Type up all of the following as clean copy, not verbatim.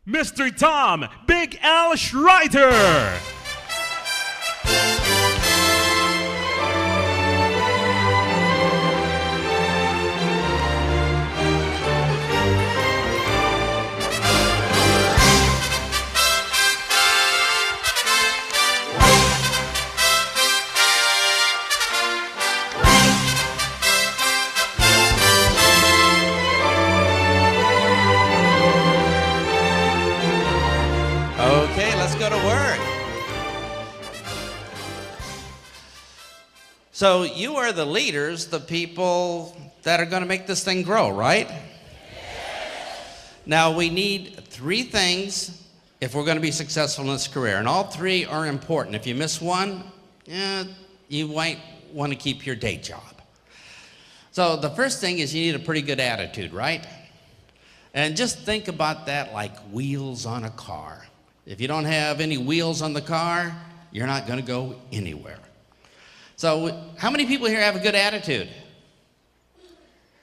Mr. Tom Big Al Schreiter. Okay, let's go to work. So you are the leaders, the people that are going to make this thing grow, right? Now we need three things if we're going to be successful in this career, and all three are important. If you miss one, you might want to keep your day job. So the first thing is you need a pretty good attitude, right? And just think about that like wheels on a car. If you don't have any wheels on the car, you're not going to go anywhere. So how many people here have a good attitude?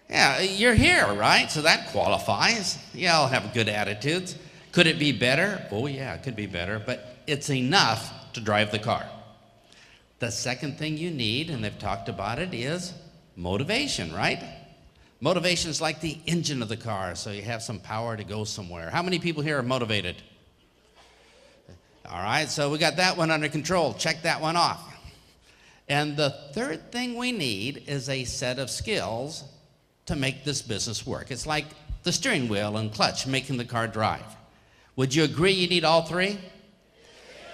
Yeah, you're here, right? So that qualifies. You all have good attitudes. Could it be better? Oh yeah, it could be better, but it's enough to drive the car. The second thing you need, and they've talked about it, is motivation, right? Motivation is like the engine of the car, so you have some power to go somewhere. How many people here are motivated? All right, so we got that one under control. Check that one off. And the third thing we need is a set of skills to make this business work. It's like the steering wheel and clutch making the car drive. Would you agree you need all three?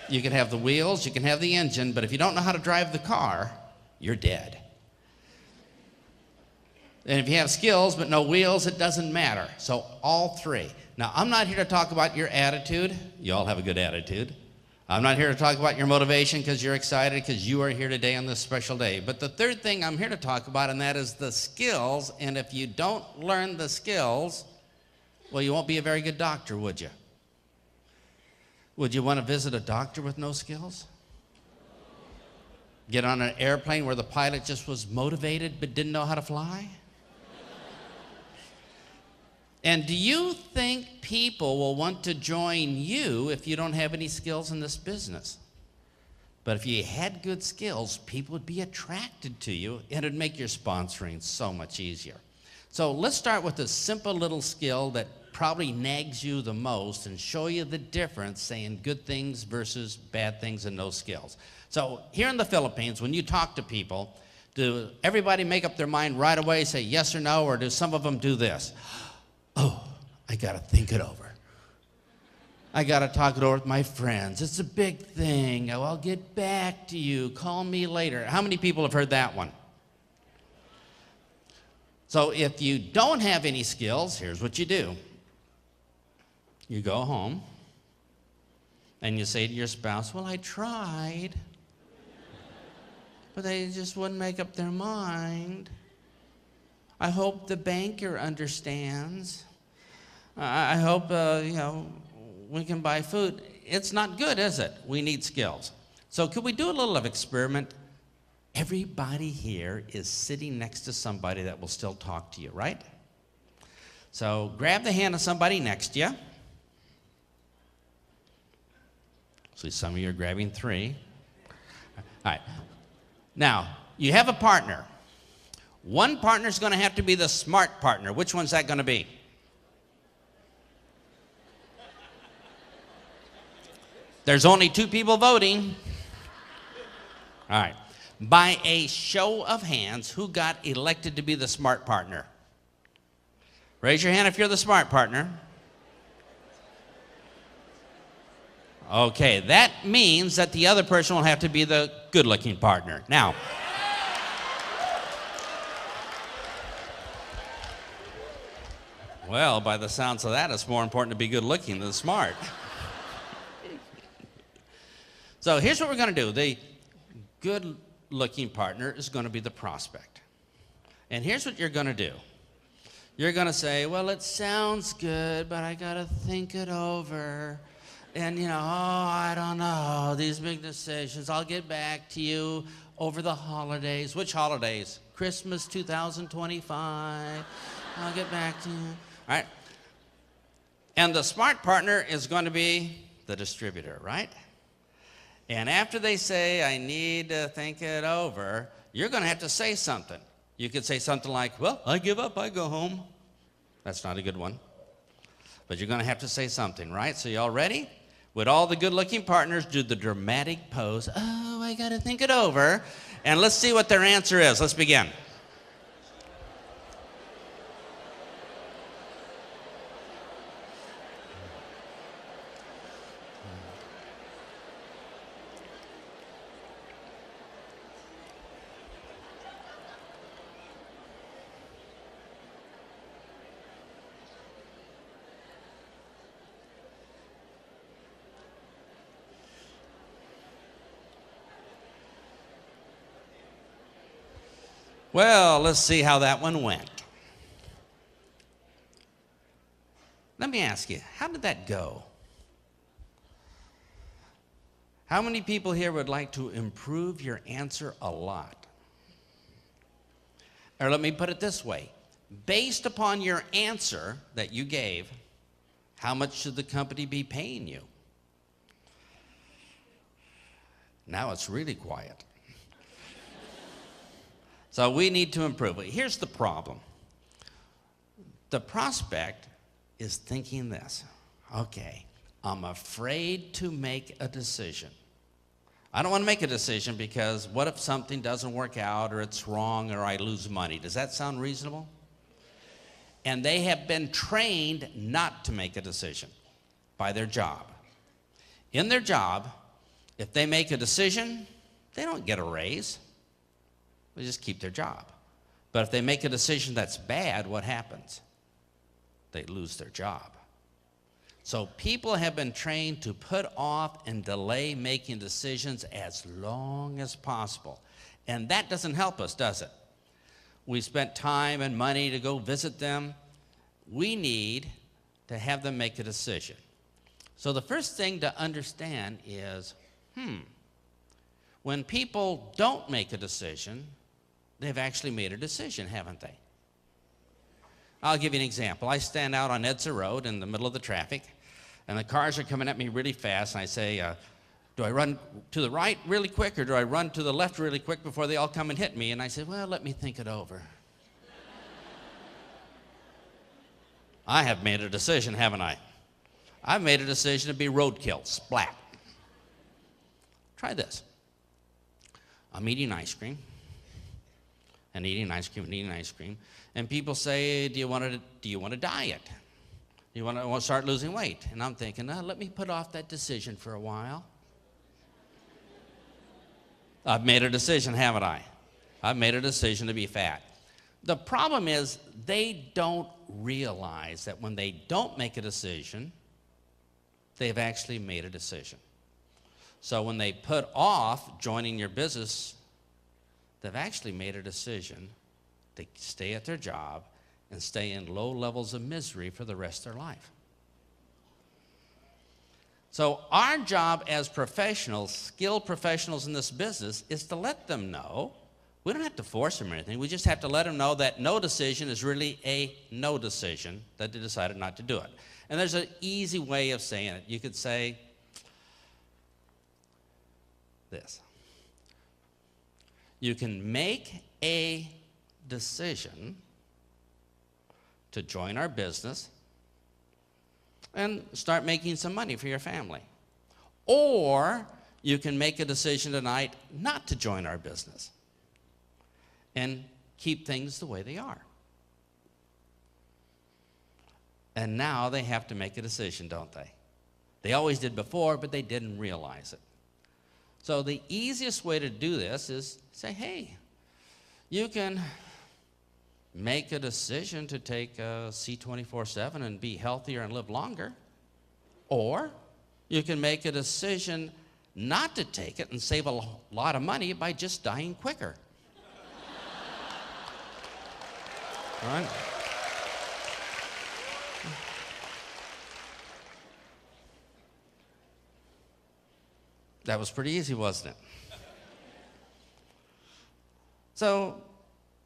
You can have the wheels, you can have the engine, but if you don't know how to drive the car, you're dead. And if you have skills but no wheels, it doesn't matter. So all three. Now, I'm not here to talk about your attitude. You all have a good attitude. I'm not here to talk about your motivation because you're excited because you are here today on this special day. But the third thing I'm here to talk about, and that is the skills. And if you don't learn the skills, well, you won't be a very good doctor, would you? Would you want to visit a doctor with no skills? Get on an airplane where the pilot just was motivated but didn't know how to fly? And do you think people will want to join you if you don't have any skills in this business? But if you had good skills, people would be attracted to you, and it'd make your sponsoring so much easier. So let's start with a simple little skill that probably nags you the most and show you the difference saying good things versus bad things and no skills. So here in the Philippines, when you talk to people, do everybody make up their mind right away, say yes or no, or do some of them do this? Oh, I got to think it over. I got to talk it over with my friends. It's a big thing. I'll get back to you. Call me later. How many people have heard that one? So if you don't have any skills, here's what you do. You go home and you say to your spouse, well, I tried, but they just wouldn't make up their mind. I hope the banker understands. I hope, we can buy food. It's not good, is it? We need skills. So could we do a little of experiment? Everybody here is sitting next to somebody that will still talk to you, right? So grab the hand of somebody next to you. See, some of you are grabbing three. All right. Now, you have a partner. One partner is going to have to be the smart partner. Which one's that going to be? There's only two people voting. All right. By a show of hands, who got elected to be the smart partner? Raise your hand if you're the smart partner. Okay, that means that the other person will have to be the good-looking partner. Now, well, by the sounds of that, it's more important to be good-looking than smart. So here's what we're going to do. The good-looking partner is going to be the prospect. And here's what you're going to do. You're going to say, well, it sounds good, but I got to think it over. And, I don't know, these big decisions. I'll get back to you over the holidays. Which holidays? Christmas 2025. I'll get back to you. All right. And the smart partner is going to be the distributor, right? And after they say, I need to think it over, you're going to have to say something. You could say something like, well, I give up, I go home. That's not a good one. But you're going to have to say something, right? So you all ready? Would all the good-looking partners do the dramatic pose, oh, I got to think it over. And let's see what their answer is. Let's begin. Well, let's see how that one went. Let me ask you, how did that go? How many people here would like to improve your answer a lot? Or let me put it this way. Based upon your answer that you gave, how much should the company be paying you? Now it's really quiet. So we need to improve. But here's the problem. The prospect is thinking this. Okay, I'm afraid to make a decision. I don't want to make a decision because what if something doesn't work out or it's wrong or I lose money? Does that sound reasonable? And they have been trained not to make a decision by their job. In their job, if they make a decision, they don't get a raise. They just keep their job. But if they make a decision that's bad, what happens? They lose their job. So people have been trained to put off and delay making decisions as long as possible. And that doesn't help us, does it? We spent time and money to go visit them. We need to have them make a decision. So the first thing to understand is, when people don't make a decision, they've actually made a decision, haven't they? I'll give you an example. I stand out on Edsa Road in the middle of the traffic, and the cars are coming at me really fast, and I say, do I run to the right really quick, or do I run to the left really quick before they all come and hit me? And I say, well, let me think it over. I have made a decision, haven't I? I've made a decision to be roadkill, splat. Try this. I'm eating ice cream. And eating ice cream and eating ice cream. And people say, do you want to diet? Do you want to start losing weight? And I'm thinking, let me put off that decision for a while. I've made a decision, haven't I? I've made a decision to be fat. The problem is they don't realize that when they don't make a decision, they've actually made a decision. So when they put off joining your business, they've actually made a decision to stay at their job and stay in low levels of misery for the rest of their life. So our job as professionals, skilled professionals in this business, is to let them know. We don't have to force them or anything. We just have to let them know that no decision is really a no decision, that they decided not to do it. And there's an easy way of saying it. You could say this. You can make a decision to join our business and start making some money for your family. Or you can make a decision tonight not to join our business and keep things the way they are. And now they have to make a decision, don't they? They always did before, but they didn't realize it. So the easiest way to do this is say, hey, you can make a decision to take C24/7 and be healthier and live longer. Or you can make a decision not to take it and save a lot of money by just dying quicker. All right? That was pretty easy, wasn't it? So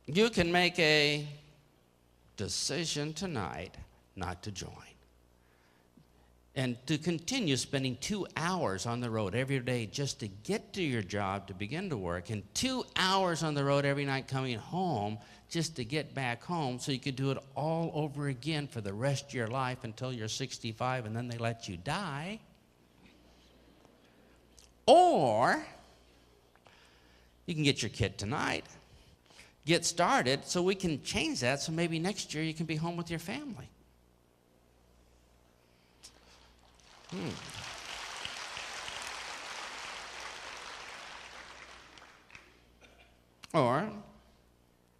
you can make a decision tonight not to join. And to continue spending 2 hours on the road every day just to get to your job to begin to work, and 2 hours on the road every night coming home just to get back home so you could do it all over again for the rest of your life until you're 65 and then they let you die. Or you can get your kid tonight, get started so we can change that so maybe next year you can be home with your family. Or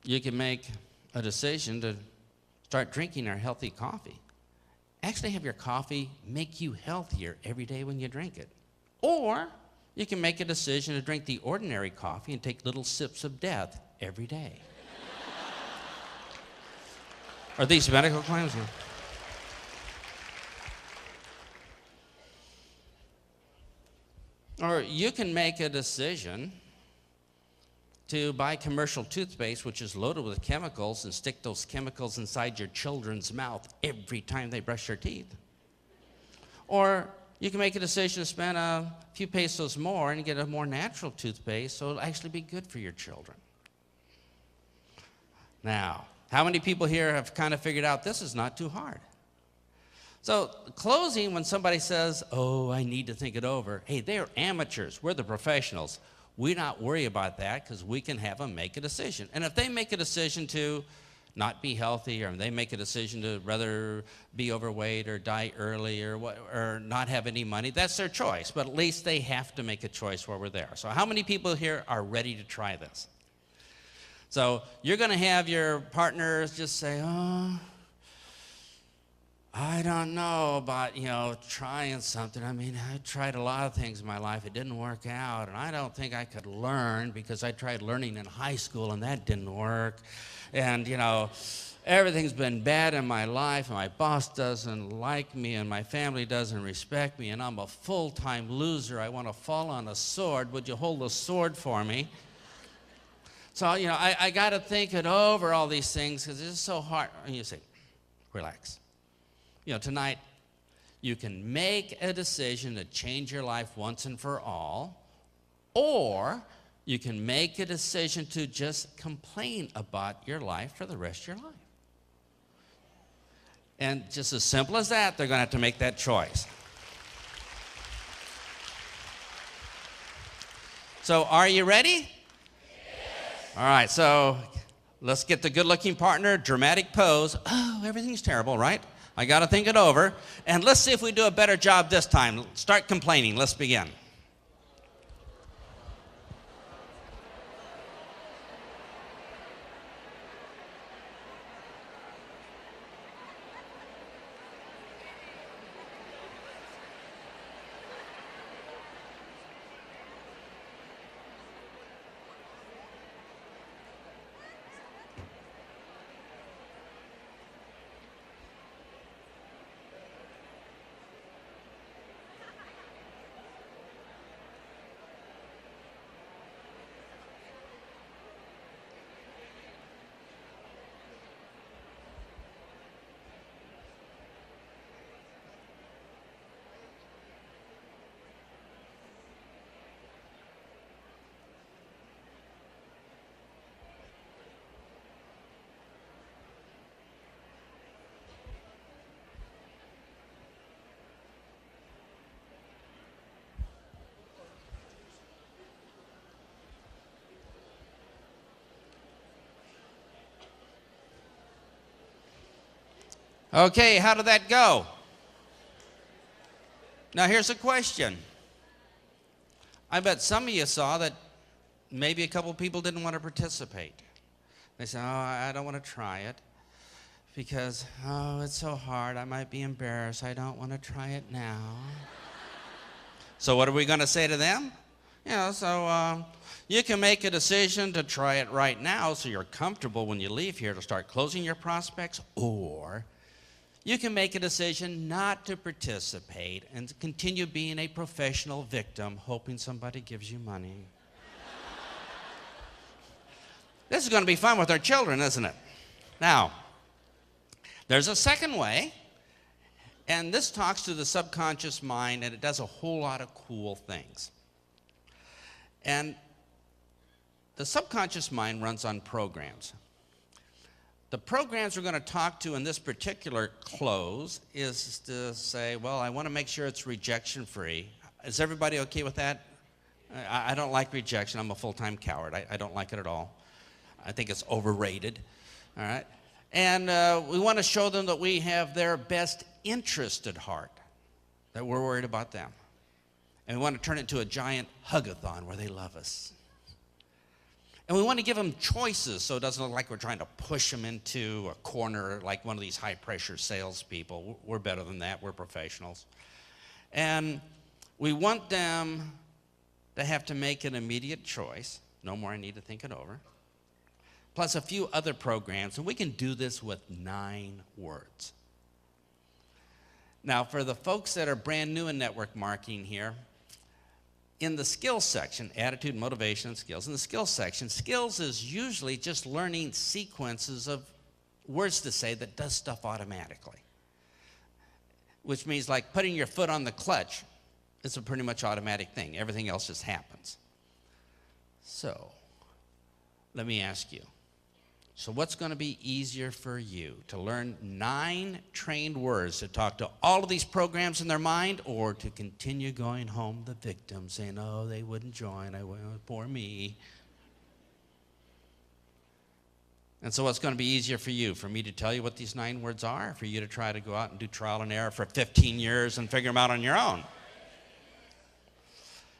you can make a decision to start drinking our healthy coffee. Actually have your coffee make you healthier every day when you drink it. Or you can make a decision to drink the ordinary coffee and take little sips of death every day. Are these medical claims? Or you can make a decision to buy commercial toothpaste, which is loaded with chemicals, and stick those chemicals inside your children's mouth every time they brush their teeth. Or you can make a decision to spend a few pesos more and get a more natural toothpaste so it'll actually be good for your children. Now, how many people here have kind of figured out this is not too hard? So closing, when somebody says, oh, I need to think it over, hey, they're amateurs. We're the professionals. We not worry about that because we can have them make a decision. And if they make a decision to not be healthy, or they make a decision to rather be overweight or die early or not have any money, that's their choice. But at least they have to make a choice while we're there. So how many people here are ready to try this? So you're going to have your partners just say, oh, I don't know about, trying something. I mean, I tried a lot of things in my life. It didn't work out, and I don't think I could learn because I tried learning in high school, and that didn't work. And, everything's been bad in my life, and my boss doesn't like me, and my family doesn't respect me, and I'm a full-time loser. I want to fall on a sword. Would you hold the sword for me? So, I got to think it over, all these things, because it's so hard. And you say, relax. Tonight, you can make a decision to change your life once and for all, or you can make a decision to just complain about your life for the rest of your life. And just as simple as that, they're going to have to make that choice. So, are you ready? Yes. All right, so let's get the good-looking partner, dramatic pose. Oh, everything's terrible, right? I got to think it over. And let's see if we do a better job this time. Start complaining. Let's begin. Okay, how did that go? Now here's a question. I bet some of you saw that maybe a couple people didn't want to participate. They said, oh, I don't want to try it because, oh, it's so hard. I might be embarrassed. I don't want to try it now. So what are we going to say to them? You can make a decision to try it right now so you're comfortable when you leave here to start closing your prospects, or you can make a decision not to participate and continue being a professional victim, hoping somebody gives you money. This is going to be fun with our children, isn't it? Now, there's a second way, And this talks to the subconscious mind, and it does a whole lot of cool things. And the subconscious mind runs on programs. The programs we're going to talk to in this particular close is to say, well, I want to make sure it's rejection-free. Is everybody okay with that? I don't like rejection. I'm a full-time coward. I don't like it at all. I think it's overrated. All right? And we want to show them that we have their best interest at heart, that we're worried about them. And we want to turn it into a giant hug-a-thon where they love us. And we want to give them choices so it doesn't look like we're trying to push them into a corner like one of these high-pressure salespeople. We're better than that. We're professionals. And we want them to have to make an immediate choice. No more I need to think it over. Plus a few other programs. And we can do this with 9 words. Now, for the folks that are brand new in network marketing here, in the skills section, attitude, motivation, and skills, in the skills section, skills is usually just learning sequences of words to say that does stuff automatically. Which means like putting your foot on the clutch is a pretty much automatic thing. Everything else just happens. So, let me ask you. So what's going to be easier for you, to learn 9 trained words to talk to all of these programs in their mind, or to continue going home the victim saying, oh, they wouldn't join, poor me. And so what's going to be easier for you, for me to tell you what these 9 words are, or for you to try to go out and do trial and error for 15 years and figure them out on your own?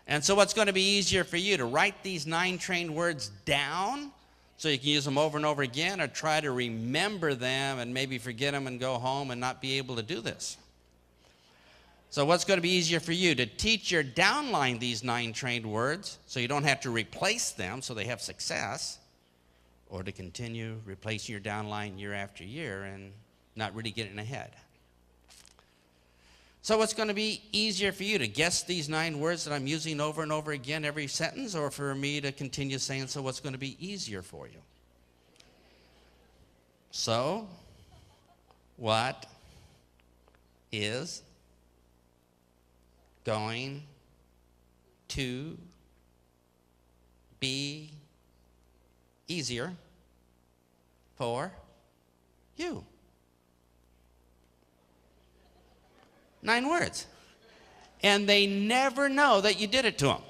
And so what's going to be easier for you, to write these 9 trained words down so you can use them over and over again, or try to remember them and maybe forget them and go home and not be able to do this? So what's going to be easier for you, to teach your downline these 9 trained words so you don't have to replace them so they have success, or to continue replacing your downline year after year and not really getting ahead? So what's going to be easier for you, to guess these 9 words that I'm using over and over again every sentence, or for me to continue saying, so what's going to be easier for you? So, what is going to be easier for you? 9 words. And they never know that you did it to them.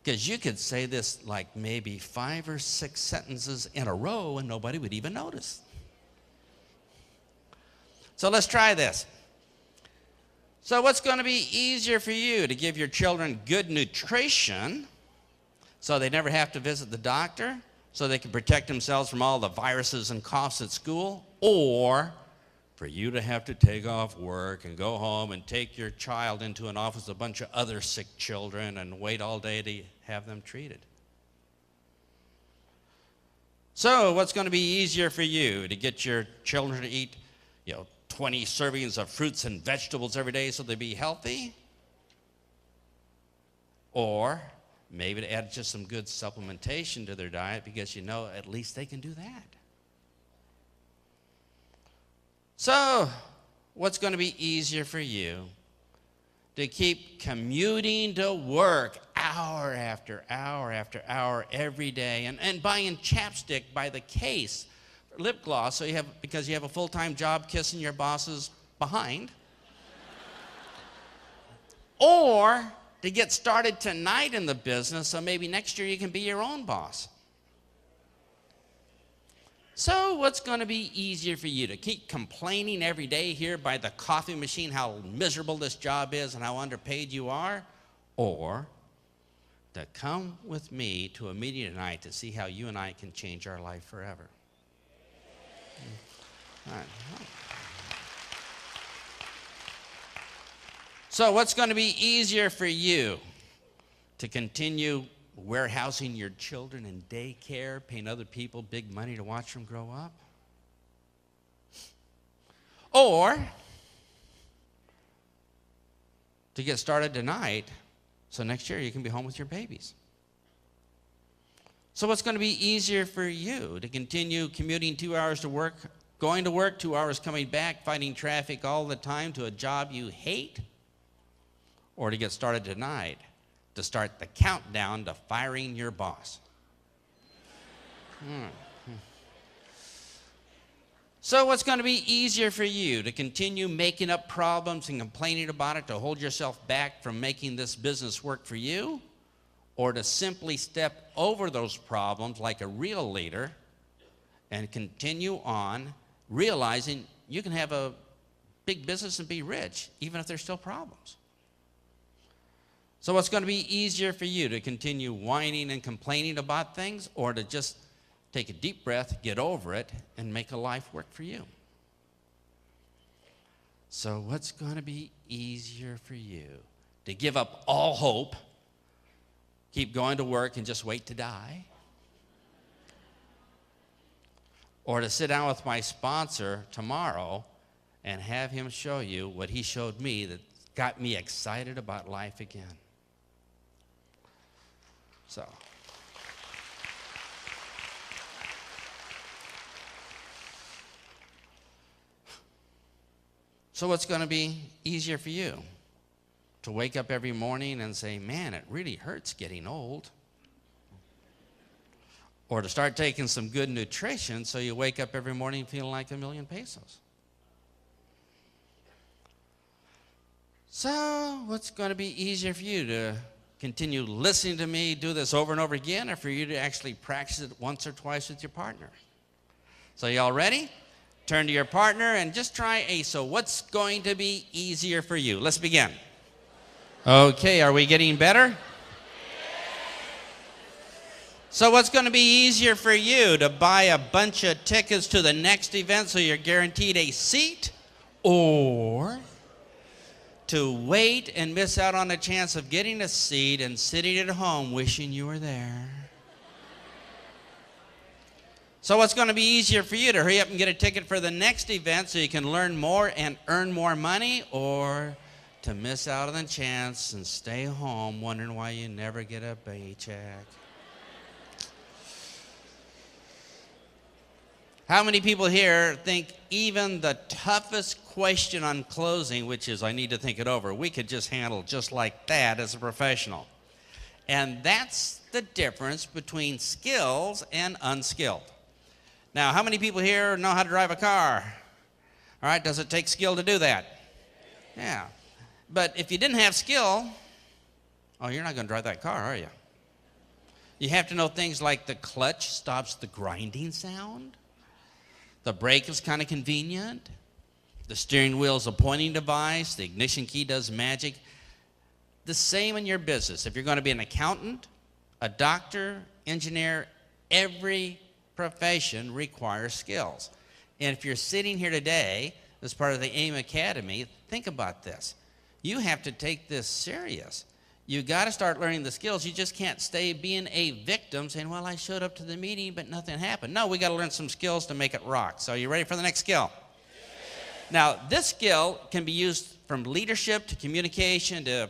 Because you could say this like maybe 5 or 6 sentences in a row and nobody would even notice. So let's try this. So what's going to be easier for you, to give your children good nutrition so they never have to visit the doctor, so they can protect themselves from all the viruses and coughs at school, or for you to have to take off work and go home and take your child into an office with a bunch of other sick children and wait all day to have them treated? So what's going to be easier for you, to get your children to eat 20 servings of fruits and vegetables every day so they be healthy? Or maybe to add just some good supplementation to their diet, because at least they can do that? So, what's going to be easier for you, to keep commuting to work hour after hour after hour every day, and buying chapstick by the case, lip gloss, because you have a full-time job kissing your boss's behind? Or to get started tonight in the business so maybe next year you can be your own boss? So what's going to be easier for you, to keep complaining every day here by the coffee machine how miserable this job is and how underpaid you are, or to come with me to a meeting tonight to see how you and I can change our life forever? All right. So what's going to be easier for you, to continue warehousing your children in daycare, paying other people big money to watch them grow up? Or to get started tonight so next year you can be home with your babies? So what's going to be easier for you, to continue commuting 2 hours to work, going to work, 2 hours coming back, fighting traffic all the time to a job you hate? Or to get started tonight, to start the countdown to firing your boss? So what's going to be easier for you, to continue making up problems and complaining about it, to hold yourself back from making this business work for you, or to simply step over those problems like a real leader and continue on realizing you can have a big business and be rich even if there's still problems? So what's going to be easier for you, to continue whining and complaining about things, or to just take a deep breath, get over it, and make a life work for you? So what's going to be easier for you? To give up all hope, keep going to work, and just wait to die? Or to sit down with my sponsor tomorrow and have him show you what he showed me that got me excited about life again? So what's going to be easier for you? To wake up every morning and say, man, it really hurts getting old? Or to start taking some good nutrition so you wake up every morning feeling like $1,000,000 pesos? So what's going to be easier for you? To continue listening to me do this over and over again, or for you to actually practice it once or twice with your partner? So y'all ready? Turn to your partner and just try a so what's going to be easier for you? Let's begin. Okay, are we getting better? So what's going to be easier for you? To buy a bunch of tickets to the next event so you're guaranteed a seat, or to wait and miss out on the chance of getting a seat and sitting at home wishing you were there? So what's going to be easier for you? To hurry up and get a ticket for the next event so you can learn more and earn more money, or to miss out on the chance and stay home wondering why you never get a paycheck? How many people here think even the toughest question on closing, which is I need to think it over, we could just handle just like that as a professional? And that's the difference between skills and unskilled. Now, how many people here know how to drive a car? All right, does it take skill to do that? Yeah. But if you didn't have skill, oh, you're not going to drive that car, are you? You have to know things like the clutch stops the grinding sound. The brake is kind of convenient. The steering wheel is a pointing device. The ignition key does magic. The same in your business. If you're going to be an accountant, a doctor, engineer, every profession requires skills. And if you're sitting here today as part of the AIM Academy, think about this. You have to take this serious. You got to start learning the skills. You just can't stay being a victim saying, well, I showed up to the meeting, but nothing happened. No, we got to learn some skills to make it rock. So are you ready for the next skill? Yes. Now, this skill can be used from leadership to communication to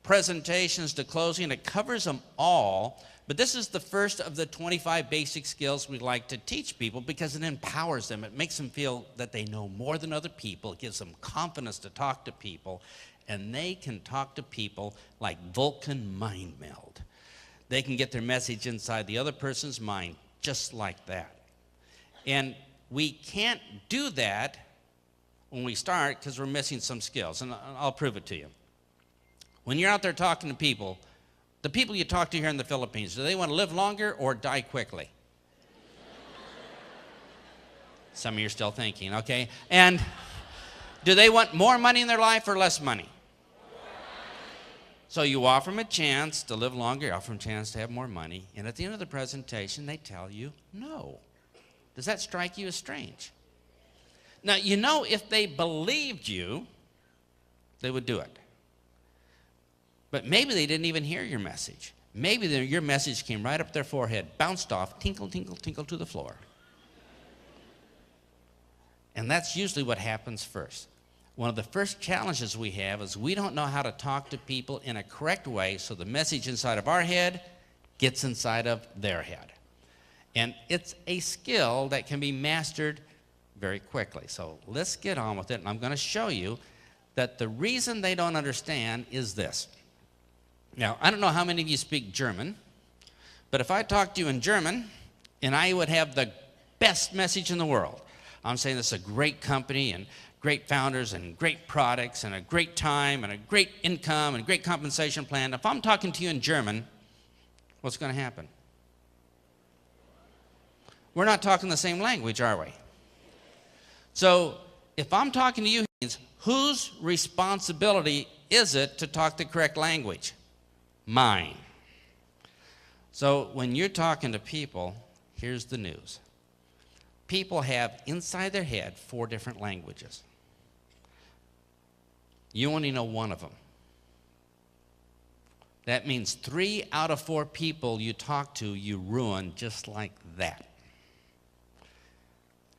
presentations to closing. It covers them all. But this is the first of the 25 basic skills we like to teach people because it empowers them. It makes them feel that they know more than other people. It gives them confidence to talk to people. And they can talk to people like Vulcan mind meld. They can get their message inside the other person's mind just like that. And we can't do that when we start because we're missing some skills. And I'll prove it to you. When you're out there talking to people, the people you talk to here in the Philippines, do they want to live longer or die quickly? Some of you are still thinking, okay? And do they want more money in their life or less money? So you offer them a chance to live longer, you offer them a chance to have more money, and at the end of the presentation, they tell you no. Does that strike you as strange? Now, you know, if they believed you, they would do it. But maybe they didn't even hear your message. Maybe your message came right up their forehead, bounced off, tinkle, tinkle, tinkle to the floor. And that's usually what happens first. One of the first challenges we have is we don't know how to talk to people in a correct way so the message inside of our head gets inside of their head. And it's a skill that can be mastered very quickly. So let's get on with it, and I'm going to show you that the reason they don't understand is this. Now, I don't know how many of you speak German, but if I talked to you in German, and I would have the best message in the world. I'm saying this is a great company and great founders and great products and a great time and a great income and a great compensation plan. If I'm talking to you in German, what's going to happen? We're not talking the same language, are we? So if I'm talking to you, whose responsibility is it to talk the correct language? Mine. So when you're talking to people, here's the news. People have inside their head 4 different languages. You only know one of them. That means 3 out of 4 people you talk to, you ruin just like that.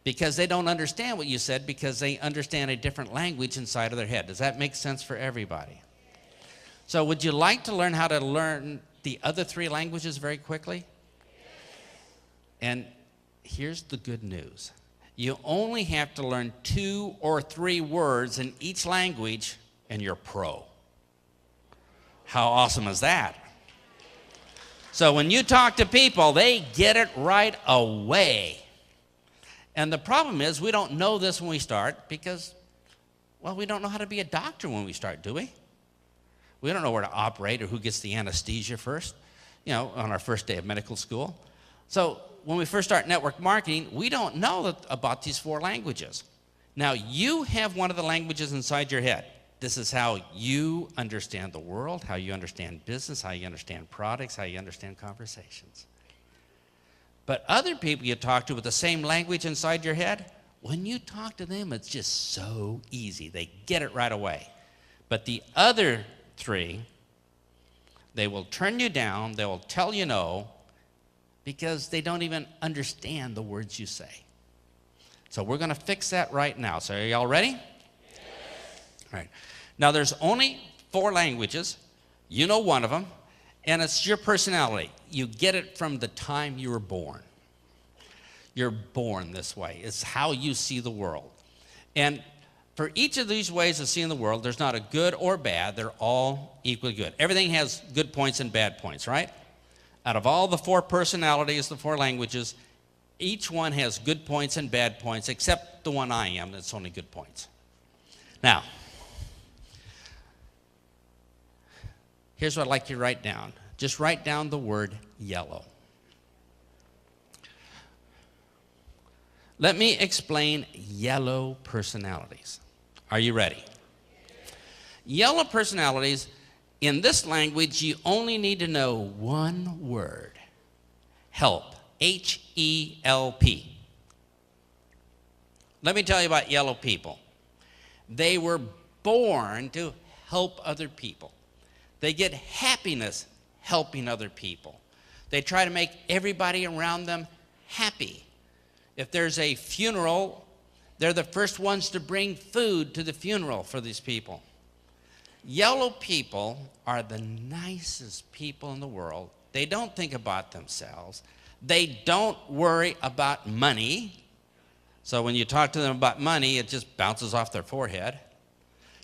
Because they don't understand what you said, because they understand a different language inside of their head. Does that make sense for everybody? So would you like to learn how to learn the other 3 languages very quickly? And here's the good news. You only have to learn 2 or 3 words in each language, and you're pro. How awesome is that? So when you talk to people, they get it right away. And the problem is we don't know this when we start because, well, we don't know how to be a doctor when we start, do we? We don't know where to operate or who gets the anesthesia first, on our first day of medical school. So when we first start network marketing, we don't know about these 4 languages. Now, you have one of the languages inside your head. This is how you understand the world, how you understand business, how you understand products, how you understand conversations. But other people you talk to with the same language inside your head, when you talk to them, it's just so easy. They get it right away. But the other 3, they will turn you down, they will tell you no, because they don't even understand the words you say. So we're going to fix that right now. So are y'all ready? Yes. All right. Now there's only 4 languages. You know one of them. And it's your personality. You get it from the time you were born. You're born this way. It's how you see the world. And for each of these ways of seeing the world, there's not a good or bad. They're all equally good. Everything has good points and bad points, right? Out of all the 4 personalities, the 4 languages, each one has good points and bad points, except the one I am, that's only good points. Now, here's what I'd like you to write down. Just write down the word yellow. Let me explain yellow personalities. Are you ready? Yellow personalities, in this language, you only need to know one word. Help. H-E-L-P. Let me tell you about yellow people. They were born to help other people. They get happiness helping other people. They try to make everybody around them happy. If there's a funeral, they're the first ones to bring food to the funeral for these people. Yellow people are the nicest people in the world. They don't think about themselves. They don't worry about money. So when you talk to them about money, it just bounces off their forehead.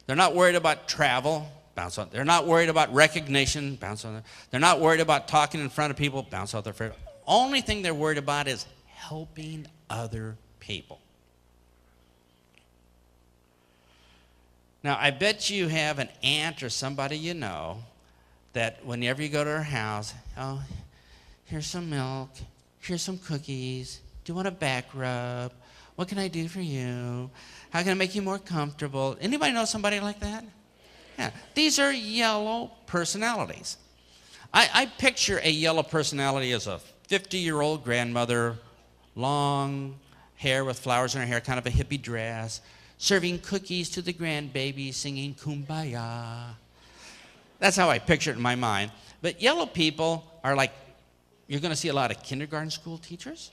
They're not worried about travel. Bounce on. They're not worried about recognition. Bounce on. They're not worried about talking in front of people. Bounce off their forehead. Only thing they're worried about is helping other people. Now, I bet you have an aunt or somebody you know that whenever you go to her house, oh, here's some milk, here's some cookies, do you want a back rub? What can I do for you? How can I make you more comfortable? Anybody know somebody like that? Yeah, these are yellow personalities. I picture a yellow personality as a 50-year-old grandmother, long hair with flowers in her hair, kind of a hippie dress, serving cookies to the grandbaby, singing Kumbaya. That's how I picture it in my mind. But yellow people are like, you're going to see a lot of kindergarten school teachers,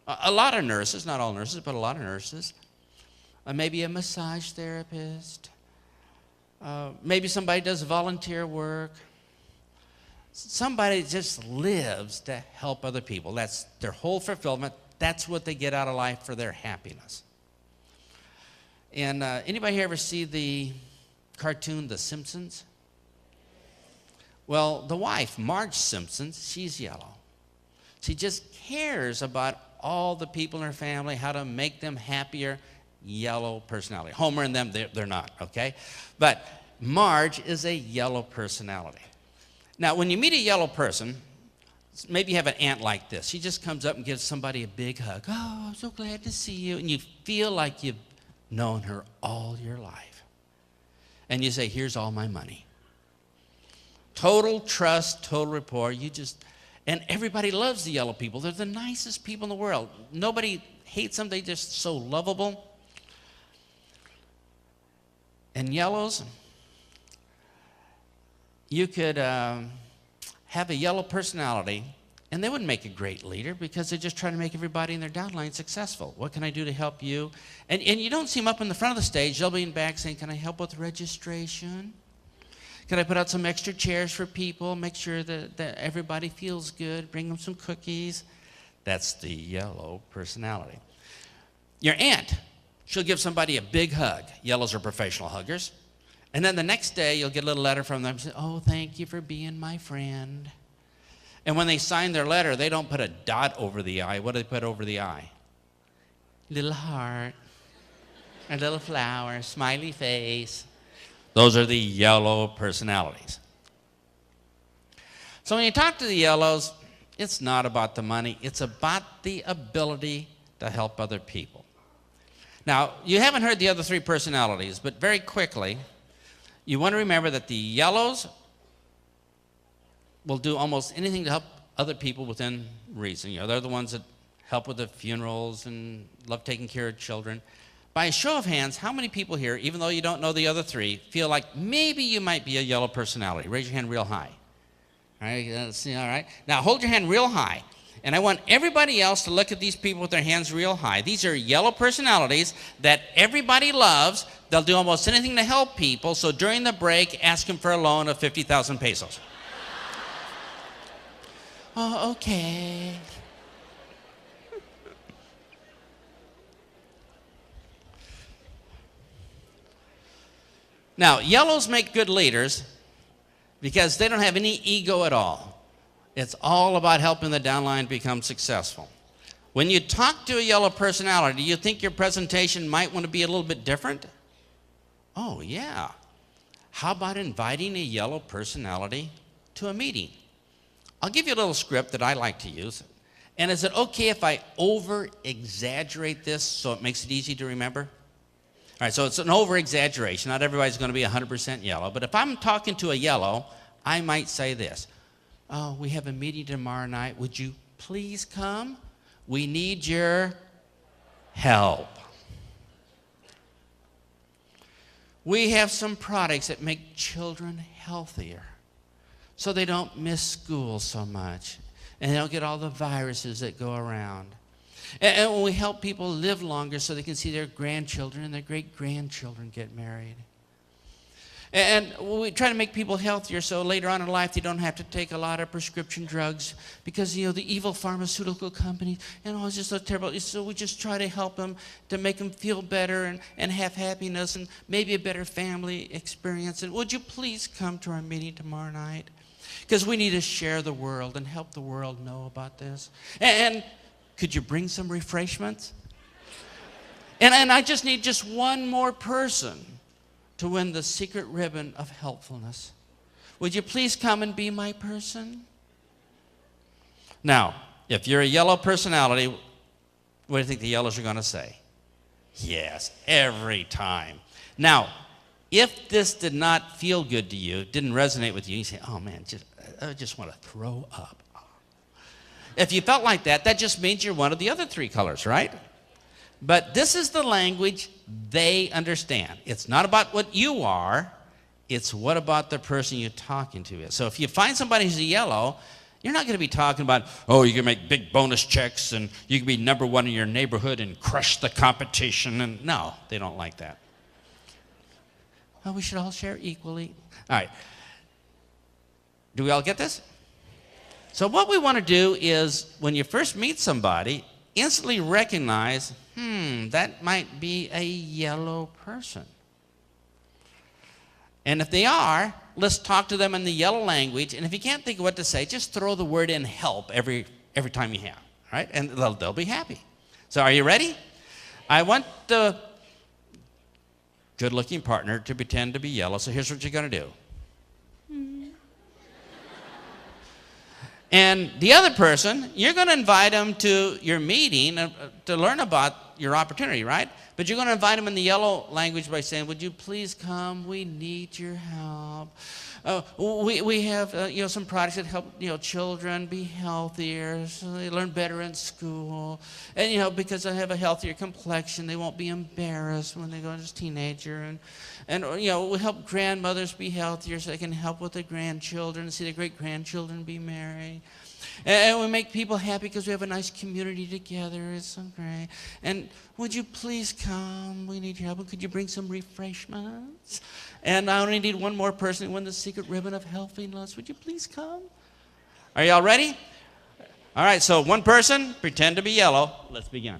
a lot of nurses, not all nurses, but a lot of nurses, maybe a massage therapist, maybe somebody does volunteer work. Somebody just lives to help other people. That's their whole fulfillment. That's what they get out of life for their happiness. And anybody here ever see the cartoon The Simpsons? Well, the wife, Marge Simpson, she's yellow. She just cares about all the people in her family, how to make them happier. Yellow personality. Homer and them, they're not, okay? But Marge is a yellow personality. Now, when you meet a yellow person, maybe you have an aunt like this. She just comes up and gives somebody a big hug. Oh, I'm so glad to see you. And you feel like you've known her all your life. And you say, here's all my money. Total trust, total rapport. And everybody loves the yellow people. They're the nicest people in the world. Nobody hates them. They're just so lovable. And yellows, you could have a yellow personality, and they wouldn't make a great leader because they're just trying to make everybody in their downline successful. What can I do to help you? And you don't see them up in the front of the stage. They'll be in back saying, can I help with registration? Can I put out some extra chairs for people? Make sure that everybody feels good. Bring them some cookies. That's the yellow personality. Your aunt, she'll give somebody a big hug. Yellows are professional huggers. And then the next day, you'll get a little letter from them. Say, oh, thank you for being my friend. And when they sign their letter, they don't put a dot over the I. What do they put over the I? Little heart, a little flower, smiley face. Those are the yellow personalities. So when you talk to the yellows, it's not about the money. It's about the ability to help other people. Now, you haven't heard the other three personalities, but very quickly, you want to remember that the yellows will do almost anything to help other people within reason. You know, they're the ones that help with the funerals and love taking care of children. By a show of hands, how many people here, even though you don't know the other three, feel like maybe you might be a yellow personality? Raise your hand real high. All right, let's see, all right. Now, hold your hand real high. And I want everybody else to look at these people with their hands real high. These are yellow personalities that everybody loves. They'll do almost anything to help people. So during the break, ask them for a loan of 50,000 pesos. Oh, okay. Now, yellows make good leaders because they don't have any ego at all. It's all about helping the downline become successful. When you talk to a yellow personality, do you think your presentation might want to be a little bit different? Oh, yeah. How about inviting a yellow personality to a meeting? I'll give you a little script that I like to use. And is it okay if I over-exaggerate this so it makes it easy to remember? All right, so it's an over-exaggeration. Not everybody's going to be 100% yellow. But if I'm talking to a yellow, I might say this. Oh, we have a meeting tomorrow night. Would you please come? We need your help. We have some products that make children healthier so they don't miss school so much and they don't get all the viruses that go around. And when we help people live longer so they can see their grandchildren and their great-grandchildren get married. And we try to make people healthier so later on in life they don't have to take a lot of prescription drugs because, you know, the evil pharmaceutical companies, and it's just so terrible. So we just try to help them to make them feel better and have happiness and maybe a better family experience. And would you please come to our meeting tomorrow night? Because we need to share the world and help the world know about this. And could you bring some refreshments? And I just need just one more person to win the secret ribbon of helpfulness. Would you please come and be my person? Now, if you're a yellow personality, what do you think the yellows are going to say? Yes, every time. Now, if this did not feel good to you, didn't resonate with you, you say, oh man, I just want to throw up. If you felt like that, that just means you're one of the other three colors, right? But this is the language they understand. It's not about what you are. It's what about the person you're talking to is. So if you find somebody who's a yellow, you're not going to be talking about, oh, you can make big bonus checks and you can be number one in your neighborhood and crush the competition. And no, they don't like that. Oh, we should all share equally. All right. Do we all get this? So what we want to do is when you first meet somebody, instantly recognize, that might be a yellow person. And if they are, let's talk to them in the yellow language. And if you can't think of what to say, just throw the word in help every time you have, right? And they'll be happy. So are you ready? I want the good-looking partner to pretend to be yellow. So here's what you're going to do. And the other person, you're going to invite them to your meeting to learn about your opportunity, right? But you're going to invite them in the yellow language by saying, would you please come? We need your help. We have some products that help children be healthier, so they learn better in school. And because they have a healthier complexion, they won't be embarrassed when they go as a teenager. And we help grandmothers be healthier so they can help with their grandchildren, see their great-grandchildren be married. And we make people happy because we have a nice community together. It's so great. And would you please come? We need your help. Could you bring some refreshments? And I only need one more person who won the secret ribbon of healthiness. Would you please come? Are y'all ready? All right, so one person, pretend to be yellow. Let's begin.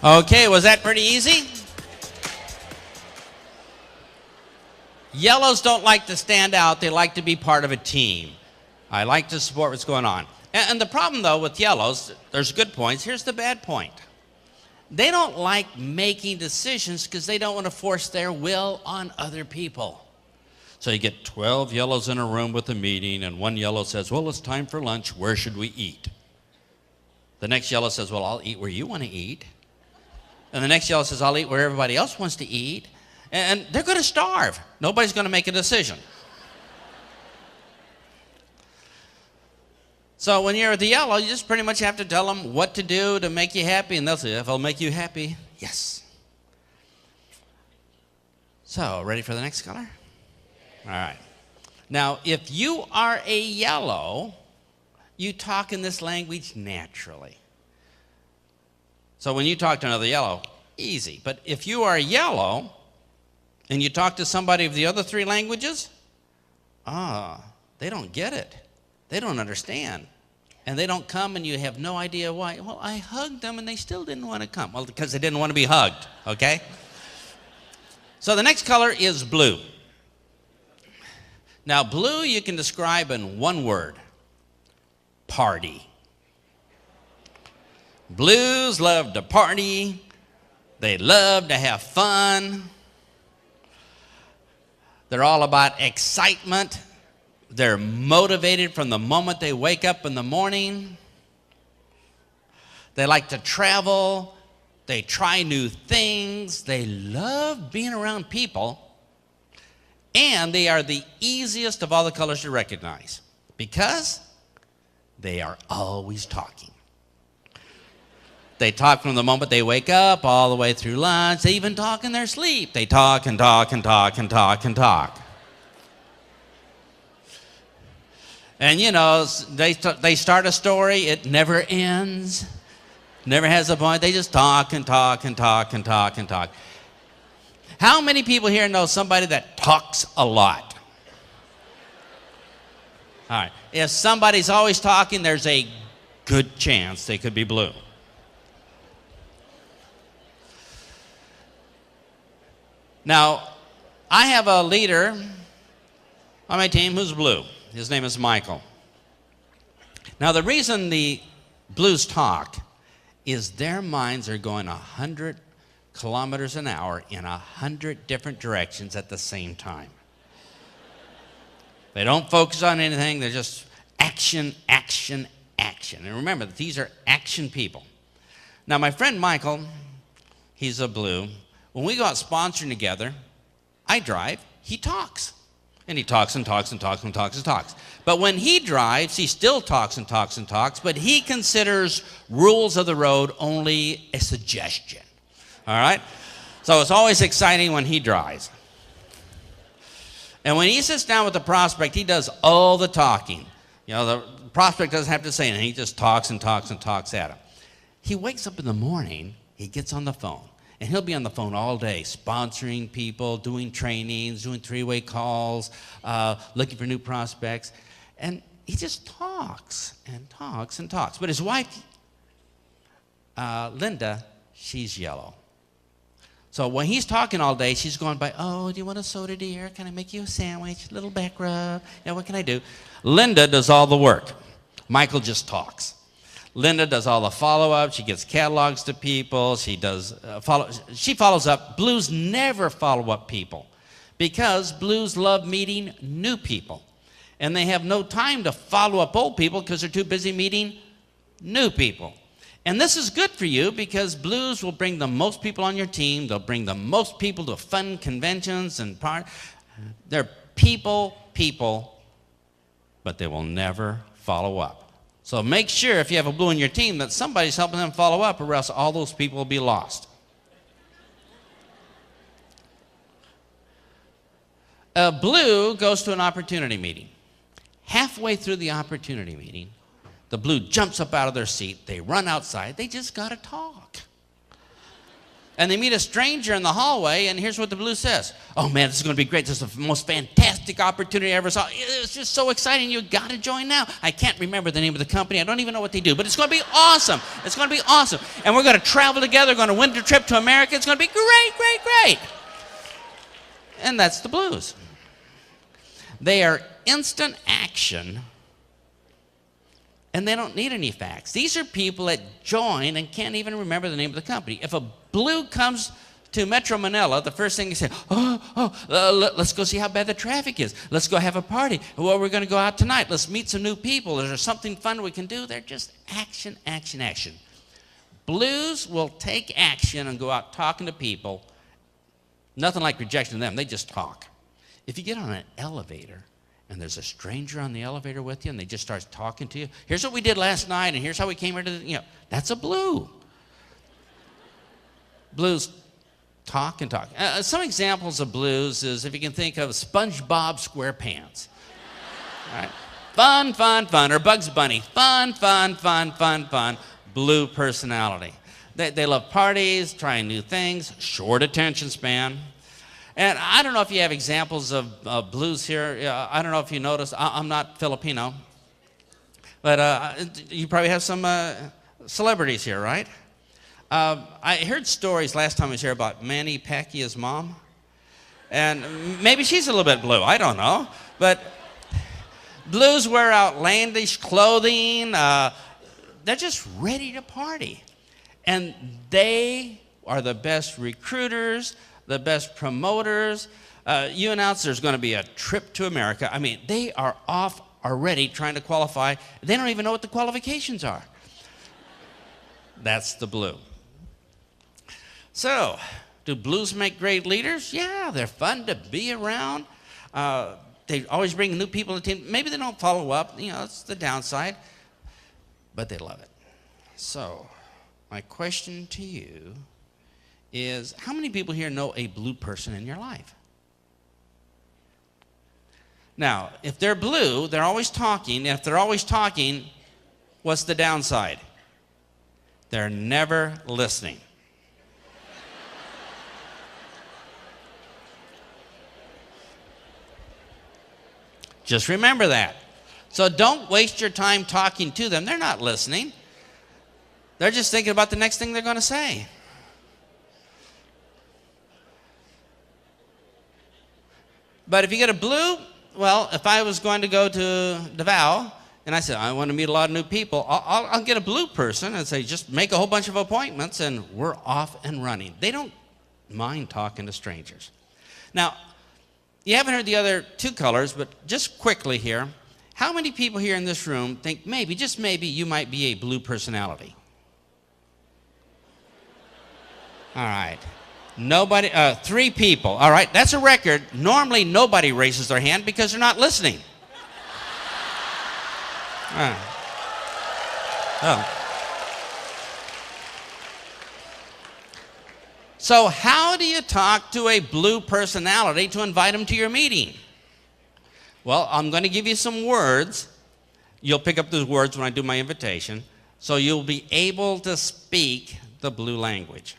Okay, was that pretty easy? Yellows don't like to stand out. They like to be part of a team. I like to support what's going on. And the problem, though, with yellows, there's good points. Here's the bad point. They don't like making decisions because they don't want to force their will on other people. So you get 12 yellows in a room with a meeting, and one yellow says, well, it's time for lunch. Where should we eat? The next yellow says, well, I'll eat where you want to eat. And the next yellow says, I'll eat where everybody else wants to eat. And they're going to starve. Nobody's going to make a decision. So when you're the yellow, you just pretty much have to tell them what to do to make you happy. And they'll say, if I'll make you happy, yes. So, ready for the next color? All right. Now, if you are a yellow, you talk in this language naturally. So when you talk to another yellow, easy. But if you are yellow and you talk to somebody of the other three languages, they don't get it. They don't understand. And they don't come and you have no idea why. Well, I hugged them and they still didn't want to come. Well, because they didn't want to be hugged, okay? So the next color is blue. Now, blue you can describe in one word: party. Blues love to party. They love to have fun. They're all about excitement. They're motivated from the moment they wake up in the morning. They like to travel. They try new things. They love being around people. And they are the easiest of all the colors to recognize because they are always talking. They talk from the moment they wake up all the way through lunch. They even talk in their sleep. They talk and talk and talk and talk and talk. And they start a story. It never ends. Never has a point. They just talk and talk and talk and talk and talk. How many people here know somebody that talks a lot? All right. If somebody's always talking, there's a good chance they could be blue. Now, I have a leader on my team who's blue. His name is Michael. Now, the reason the blues talk is their minds are going 100 kilometers an hour in 100 different directions at the same time. They don't focus on anything. They're just action, action, action. And remember, these are action people. Now, my friend Michael, he's a blue. When we go out sponsoring together, I drive, he talks. And he talks and talks and talks and talks and talks. But when he drives, he still talks and talks and talks, but he considers rules of the road only a suggestion. All right? So it's always exciting when he drives. And when he sits down with the prospect, he does all the talking. You know, the prospect doesn't have to say anything. He just talks and talks and talks at him. He wakes up in the morning, he gets on the phone, and he'll be on the phone all day, sponsoring people, doing trainings, doing three-way calls, looking for new prospects. And he just talks and talks and talks. But his wife, Linda, she's yellow. So when he's talking all day, she's going by, oh, do you want a soda, dear? Can I make you a sandwich? A little back rub? Yeah, what can I do? Linda does all the work. Michael just talks. Linda does all the follow-up. She gives catalogs to people. She does she follows up. Blues never follow up people because blues love meeting new people. And they have no time to follow up old people because they're too busy meeting new people. And this is good for you because blues will bring the most people on your team. They'll bring the most people to fun conventions and they're people, but they will never follow up. So make sure if you have a blue on your team that somebody's helping them follow up or else all those people will be lost. A blue goes to an opportunity meeting. Halfway through the opportunity meeting, the blue jumps up out of their seat. They run outside. They just got to talk. And they meet a stranger in the hallway, and here's what the blue says. Oh, man, this is going to be great. This is the most fantastic opportunity I ever saw. It's just so exciting. You got to join now. I can't remember the name of the company. I don't even know what they do, but it's going to be awesome. It's going to be awesome. And we're going to travel together. We're going to winter trip to America. It's going to be great, great, great. And that's the blues. They are instant action, and they don't need any facts. These are people that join and can't even remember the name of the company. If a blue comes to Metro Manila, the first thing they say, let's go see how bad the traffic is. Let's go have a party. Well, we're going to go out tonight. Let's meet some new people. Is there something fun we can do? They're just action, action, action. Blues will take action and go out talking to people. Nothing like rejection them. They just talk. If you get on an elevator and there's a stranger on the elevator with you and they just start talking to you, here's what we did last night and here's how we came here to, that's a blue. Blues talk and talk. Some examples of blues is if you can think of SpongeBob SquarePants. All right. Fun, fun, fun. Or Bugs Bunny. Fun, fun, fun, fun, fun. Blue personality. They love parties, trying new things, short attention span. And I don't know if you have examples of blues here. I don't know if you noticed. I'm not Filipino. But you probably have some celebrities here, right? I heard stories last time I was here about Manny Pacquiao's mom. And maybe she's a little bit blue. I don't know. But blues wear outlandish clothing. They're just ready to party. And they are the best recruiters, the best promoters. You announce there's going to be a trip to America. I mean, they are off already trying to qualify. They don't even know what the qualifications are. That's the blue. So, do blues make great leaders? Yeah, they're fun to be around. They always bring new people to the team. Maybe they don't follow up. It's the downside. But they love it. So, my question to you is, how many people here know a blue person in your life? Now, if they're blue, they're always talking. If they're always talking, what's the downside? They're never listening. Just remember that. So don't waste your time talking to them. They're not listening. They're just thinking about the next thing they're going to say. But if you get a blue, well, if I was going to go to Davao And I said, I want to meet a lot of new people. I'll get a blue person and say, just make a whole bunch of appointments and we're off and running. They don't mind talking to strangers. Now, you haven't heard the other two colors, but just quickly here, how many people here in this room think maybe, just maybe, you might be a blue personality? All right. Nobody, 3 people. All right, that's a record. Normally, nobody raises their hand because they're not listening. Oh. So how do you talk to a blue personality to invite them to your meeting? Well, I'm going to give you some words. You'll pick up those words when I do my invitation, so you'll be able to speak the blue language.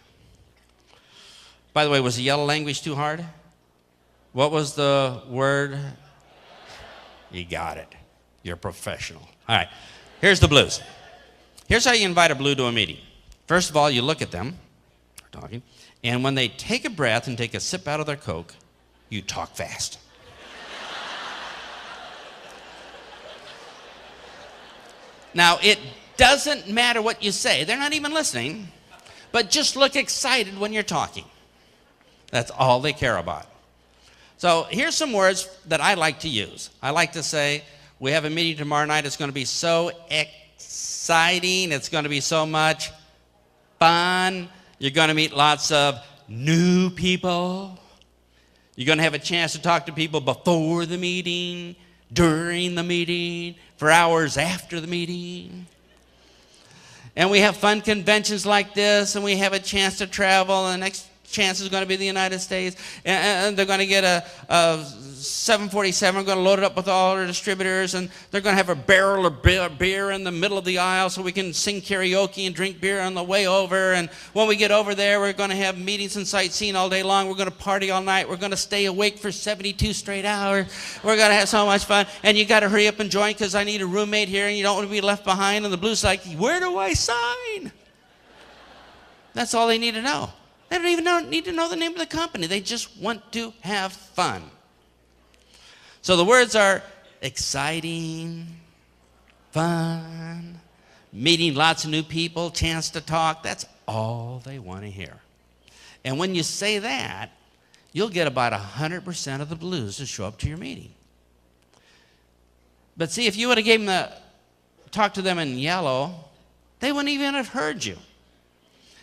By the way, was the yellow language too hard? What was the word? You got it. You're a professional. All right, here's the blues. Here's how you invite a blue to a meeting. First of all, you look at them, they're talking, and when they take a breath and take a sip out of their Coke, you talk fast. Now, it doesn't matter what you say. They're not even listening, but just look excited when you're talking. That's all they care about. So here's some words that I like to use. I like to say, we have a meeting tomorrow night. It's going to be so exciting. It's going to be so much fun. You're going to meet lots of new people. You're going to have a chance to talk to people before the meeting, during the meeting, for hours after the meeting. And we have fun conventions like this, and we have a chance to travel, and the next chance is going to be the United States, and they're going to get a 747. We're going to load it up with all our distributors, and they're going to have a barrel of beer in the middle of the aisle so we can sing karaoke and drink beer on the way over. And when we get over there, we're going to have meetings and sightseeing all day long. We're going to party all night. We're going to stay awake for 72 straight hours. We're going to have so much fun, and you got to hurry up and join because I need a roommate here, and you don't want to be left behind. And the blues like, where do I sign? That's all they need to know. They don't even need to know the name of the company. They just want to have fun. So the words are exciting, fun, meeting lots of new people, chance to talk. That's all they want to hear. And when you say that, you'll get about 100% of the blues to show up to your meeting. But see, if you would have talked to them in yellow, they wouldn't even have heard you.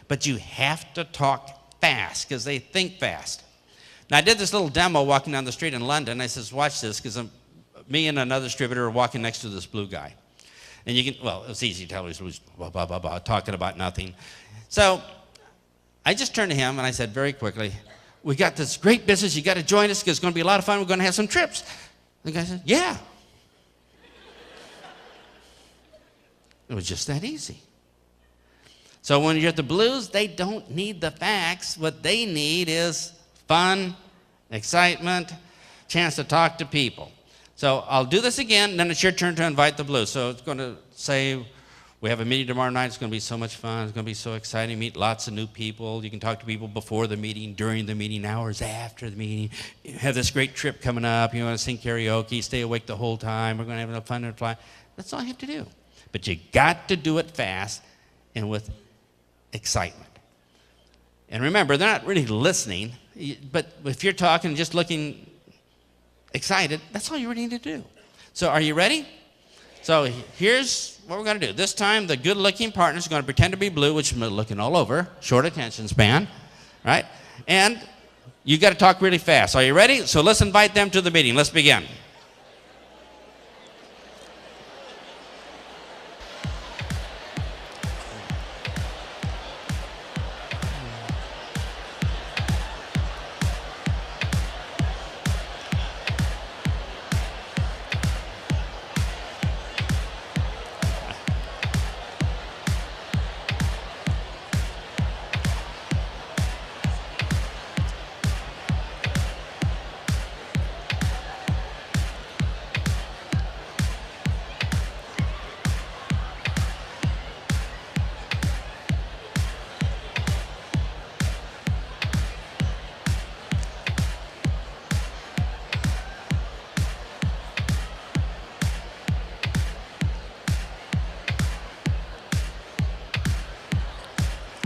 But you have to talk fast because they think fast. Now, I did this little demo walking down the street in London. I says, watch this, because me and another distributor are walking next to this blue guy. And you can, well, it's easy to tell he's blah, blah, blah, blah, talking about nothing. So I just turned to him and I said very quickly, we got this great business. You got to join us because it's going to be a lot of fun. We're going to have some trips. The guy said, yeah. It was just that easy. So when you're at the blues, they don't need the facts. What they need is fun, excitement, chance to talk to people. So I'll do this again, and then it's your turn to invite the blues. So it's going to say, we have a meeting tomorrow night. It's going to be so much fun. It's going to be so exciting. Meet lots of new people. You can talk to people before the meeting, during the meeting, hours after the meeting. You have this great trip coming up. You want to sing karaoke, stay awake the whole time. We're going to have enough fun and fly. That's all you have to do. But you got to do it fast and with excitement. And remember, they're not really listening, but if you're talking, just looking excited, that's all you really need to do. So are you ready? So here's what we're going to do. This time, the good-looking partner is going to pretend to be blue, which is looking all over, short attention span, right? And you got to talk really fast. Are you ready? So let's invite them to the meeting. Let's begin.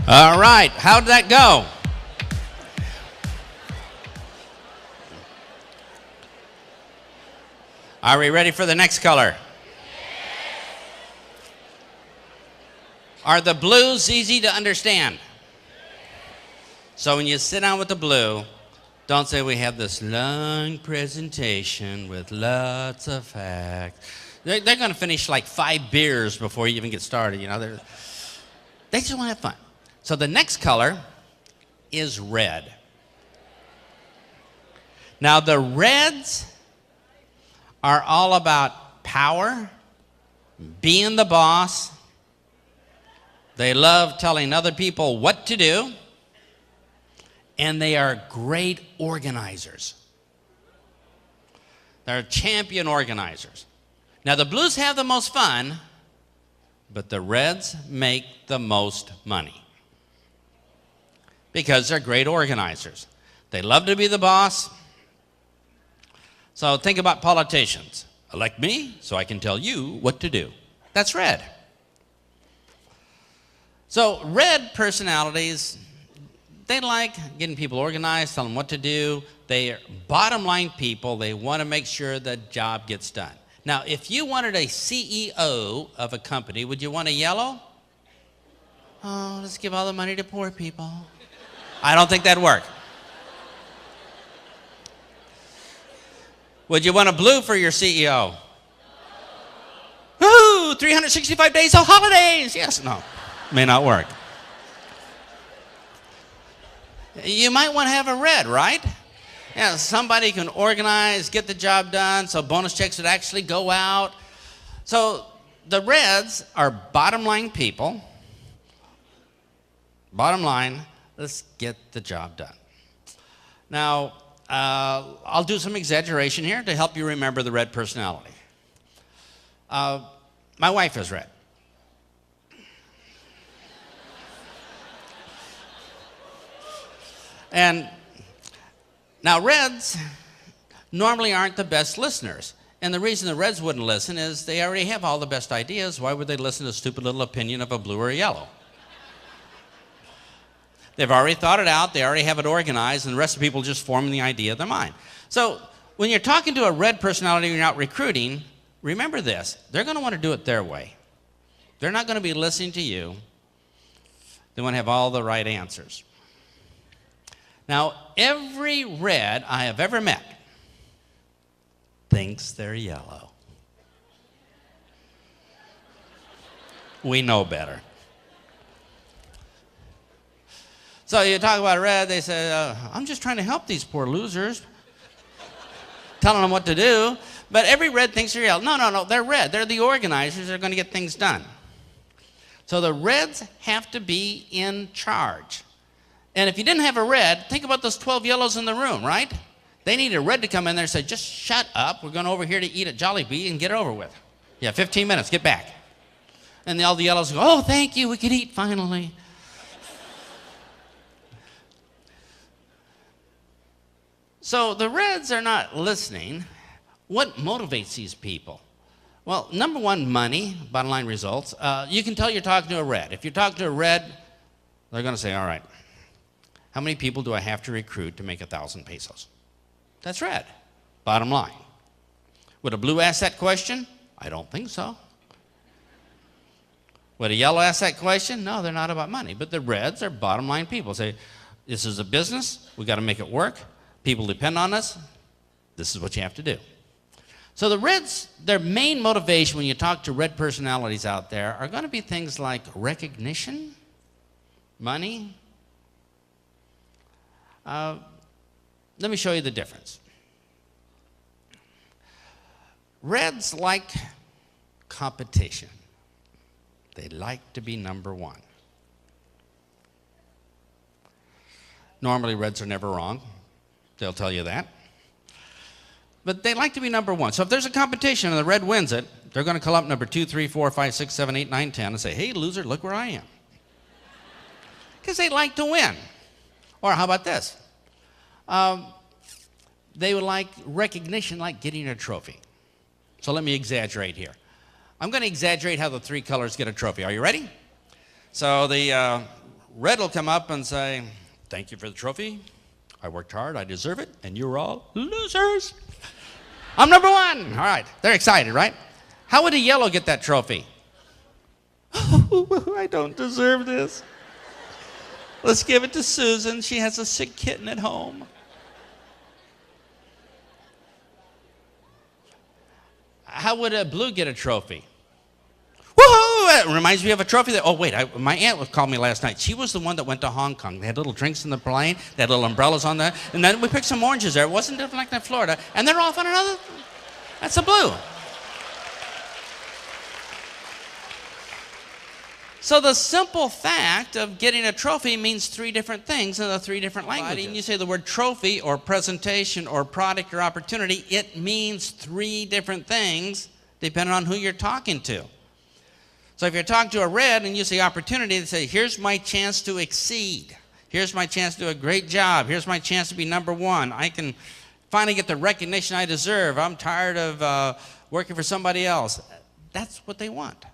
All right, how'd that go? Are we ready for the next color? Are the blues easy to understand? So when you sit down with the blue, don't say we have this long presentation with lots of facts. They're going to finish like 5 beers before you even get started. You know, they just want to have fun. So the next color is red. Now the reds are all about power, being the boss. They love telling other people what to do, and they are great organizers. They're champion organizers. Now the blues have the most fun, but the reds make the most money because they're great organizers. They love to be the boss. So think about politicians. Elect me so I can tell you what to do. That's red. So red personalities, they like getting people organized, telling them what to do. They are bottom line people. They want to make sure the job gets done. Now, if you wanted a CEO of a company, would you want a yellow? Oh, let's give all the money to poor people. I don't think that'd work. Would you want a blue for your CEO? Ooh, 365 days of holidays. Yes, no. May not work. You might want to have a red, right? Yeah, somebody can organize, get the job done, so bonus checks would actually go out. So the reds are bottom line people. Bottom line, let's get the job done. Now, I'll do some exaggeration here to help you remember the red personality. My wife is red. And now reds normally aren't the best listeners. And the reason the reds wouldn't listen is they already have all the best ideas. Why would they listen to a stupid little opinion of a blue or a yellow? They've already thought it out. They already have it organized. And the rest of the people just form the idea of their mind. So when you're talking to a red personality and you're out recruiting, remember this. They're going to want to do it their way. They're not going to be listening to you. They want to have all the right answers. Now, every red I have ever met thinks they're yellow. We know better. So you talk about red, they say, I'm just trying to help these poor losers, telling them what to do. But every red thinks they're yellow. No, they're red. They're the organizers. They're going to get things done. So the reds have to be in charge. And if you didn't have a red, think about those 12 yellows in the room, right? They need a red to come in there and say, just shut up. We're going over here to eat at Jollibee and get it over with. Yeah, 15 minutes, get back. And all the yellows go, oh, thank you, we can eat finally. So the reds are not listening. What motivates these people? Well, number one, money, bottom line results. You can tell you're talking to a red. If you're talking to a red, they're going to say, all right, how many people do I have to recruit to make 1,000 pesos? That's red, bottom line. Would a blue ask that question? I don't think so. Would a yellow ask that question? No, they're not about money. But the reds are bottom line people. Say, this is a business. We got to make it work. People depend on us. This is what you have to do. So the reds, their main motivation when you talk to red personalities out there are going to be things like recognition, money. Let me show you the difference. Reds like competition. They like to be number one. Normally, reds are never wrong. They'll tell you that. But they like to be number one. So if there's a competition and the red wins it, they're going to call up number 2, 3, 4, 5, 6, 7, 8, 9, 10 and say, hey, loser, look where I am. Because they like to win. Or how about this? They would like recognition, like getting a trophy. So let me exaggerate here. I'm going to exaggerate how the three colors get a trophy. Are you ready? So the red will come up and say, thank you for the trophy. I worked hard, I deserve it, and you're all losers. I'm number one. All right, they're excited, right? How would a yellow get that trophy? I don't deserve this. Let's give it to Susan. She has a sick kitten at home. How would a blue get a trophy? Woohoo! It reminds me of a trophy that, oh wait, my aunt called me last night. She was the one that went to Hong Kong. They had little drinks in the plane. They had little umbrellas on there. And then we picked some oranges there. It wasn't like in Florida. And they're off on another. That's a blue. So the simple fact of getting a trophy means three different things in the three different languages. And you say the word trophy or presentation or product or opportunity, it means three different things depending on who you're talking to. So if you're talking to a red and you say opportunity, they say, here's my chance to exceed. Here's my chance to do a great job. Here's my chance to be number one. I can finally get the recognition I deserve. I'm tired of working for somebody else. That's what they want.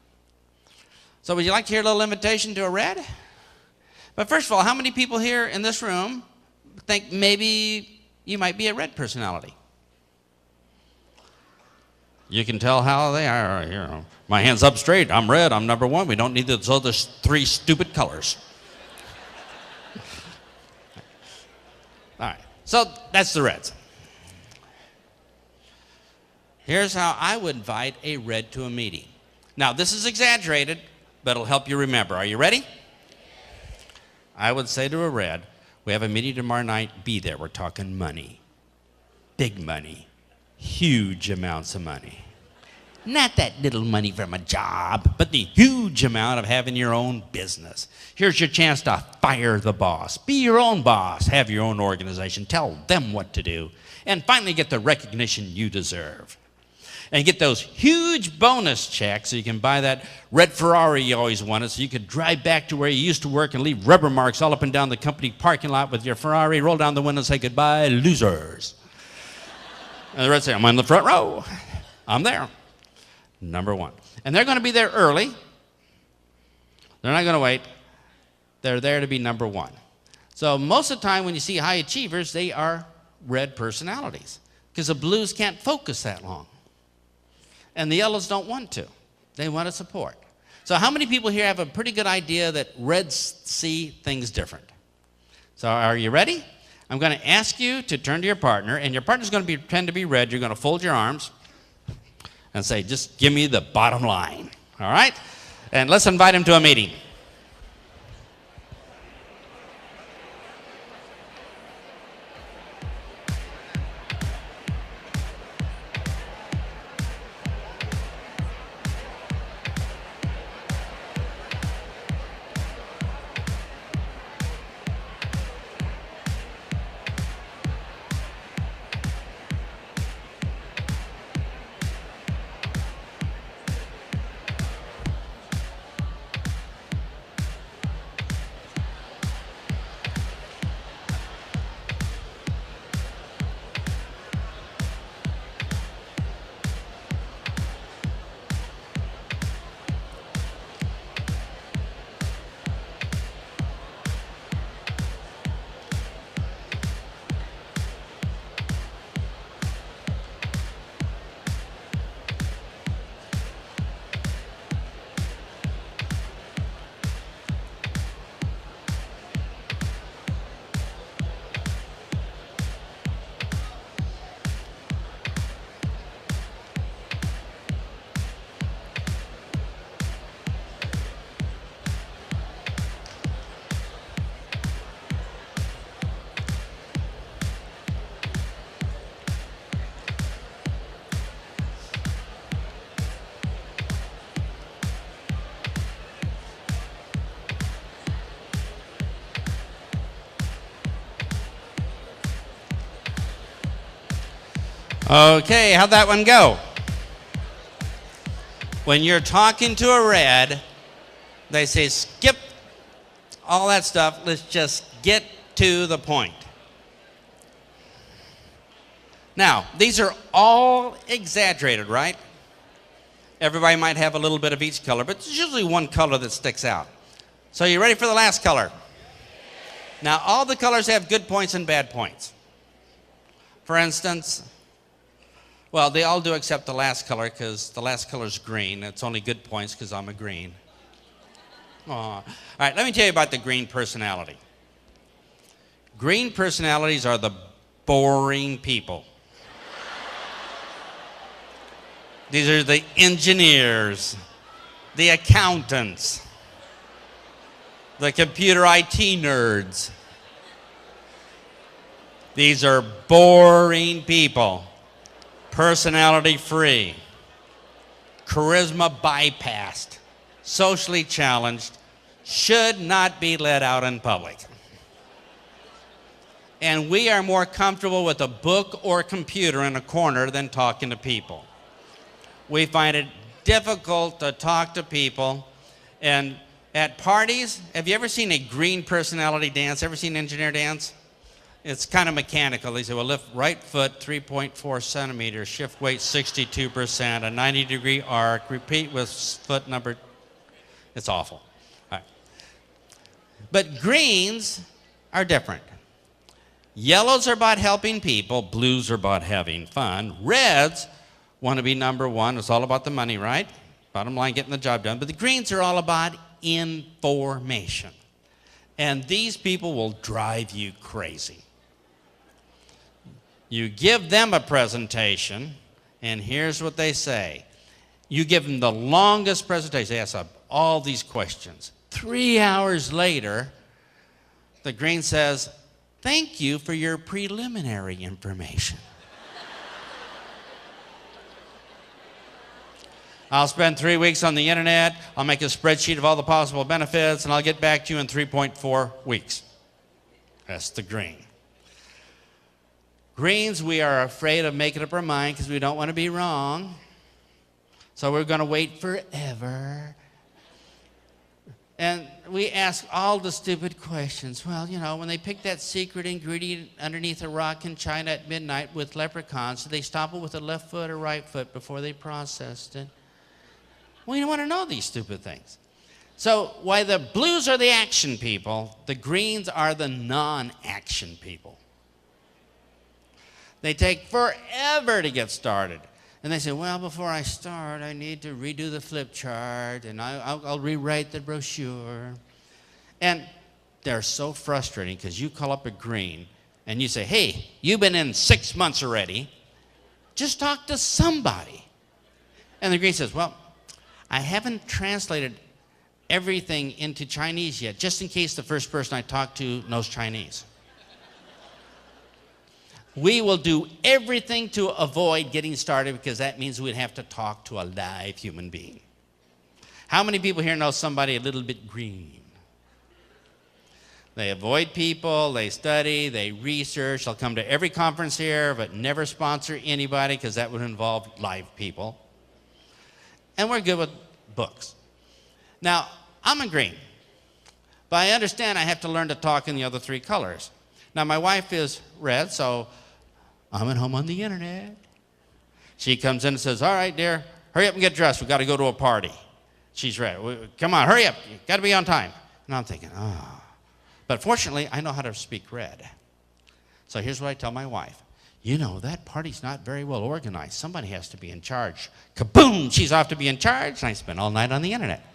So would you like to hear a little invitation to a red? But first of all, how many people here in this room think maybe you might be a red personality? You can tell how they are. You know, my hand's up straight. I'm red. I'm number one. We don't need those other three stupid colors. All right. So that's the reds. Here's how I would invite a red to a meeting. Now, this is exaggerated, but it'll help you remember. Are you ready? I would say to a red, we have a meeting tomorrow night. Be there. We're talking money. Big money. Huge amounts of money. Not that little money from a job, but the huge amount of having your own business. Here's your chance to fire the boss. Be your own boss. Have your own organization. Tell them what to do. And finally get the recognition you deserve. And get those huge bonus checks so you can buy that red Ferrari you always wanted, so you could drive back to where you used to work and leave rubber marks all up and down the company parking lot with your Ferrari, roll down the window and say goodbye, losers. And the reds say, I'm in the front row. I'm there. Number one. And they're going to be there early. They're not going to wait. They're there to be number one. So most of the time when you see high achievers, they are red personalities because the blues can't focus that long. And the yellows don't want to. They want to support. So how many people here have a pretty good idea that reds see things different? So are you ready? I'm going to ask you to turn to your partner, and your partner's going to pretend to be red. You're going to fold your arms and say, just give me the bottom line. All right? And let's invite him to a meeting. Okay, how'd that one go? When you're talking to a red, they say, skip all that stuff. Let's just get to the point. Now, these are all exaggerated, right? Everybody might have a little bit of each color, but there's usually one color that sticks out. So you ready for the last color? Now, all the colors have good points and bad points. For instance, well, they all do except the last color, because the last color is green. It's only good points because I'm a green. Aw. All right, let me tell you about the green personality. Green personalities are the boring people. These are the engineers, the accountants, the computer IT nerds. These are boring people, personality free, charisma bypassed, socially challenged, should not be let out in public. And we are more comfortable with a book or a computer in a corner than talking to people. We find it difficult to talk to people. And at parties, have you ever seen a green personality dance? Ever seen an engineer dance? It's kind of mechanical. They say, well, lift right foot 3.4 centimeters, shift weight 62%, a 90-degree arc, repeat with foot number. It's awful. All right. But greens are different. Yellows are about helping people. Blues are about having fun. Reds want to be number one. It's all about the money, right? Bottom line, getting the job done. But the greens are all about information. And these people will drive you crazy. You give them a presentation, and here's what they say. You give them the longest presentation. They ask all these questions. 3 hours later, the green says, thank you for your preliminary information. I'll spend 3 weeks on the internet. I'll make a spreadsheet of all the possible benefits, and I'll get back to you in 3.4 weeks. That's the green. Greens, we are afraid of making up our mind because we don't want to be wrong. So we're going to wait forever. And we ask all the stupid questions. Well, you know, when they pick that secret ingredient underneath a rock in China at midnight with leprechauns, did they stop it with the left foot or right foot before they processed it? We don't want to know these stupid things. So while the blues are the action people, the greens are the non-action people. They take forever to get started. And they say, well, before I start, I need to redo the flip chart, and I'll rewrite the brochure. And they're so frustrating because you call up a green, and you say, hey, you've been in 6 months already. Just talk to somebody. And the green says, well, I haven't translated everything into Chinese yet, just in case the first person I talk to knows Chinese. We will do everything to avoid getting started because that means we'd have to talk to a live human being. How many people here know somebody a little bit green? They avoid people, they study, they research. They'll come to every conference here, but never sponsor anybody because that would involve live people. And we're good with books. Now, I'm a green, but I understand I have to learn to talk in the other three colors. Now, my wife is red, so I'm at home on the internet. She comes in and says, all right, dear, hurry up and get dressed. We've got to go to a party. She's red. Come on, hurry up. You've got to be on time. And I'm thinking, oh. But fortunately, I know how to speak red. So here's what I tell my wife. You know, that party's not very well organized. Somebody has to be in charge. Kaboom! She's off to be in charge, and I spend all night on the internet.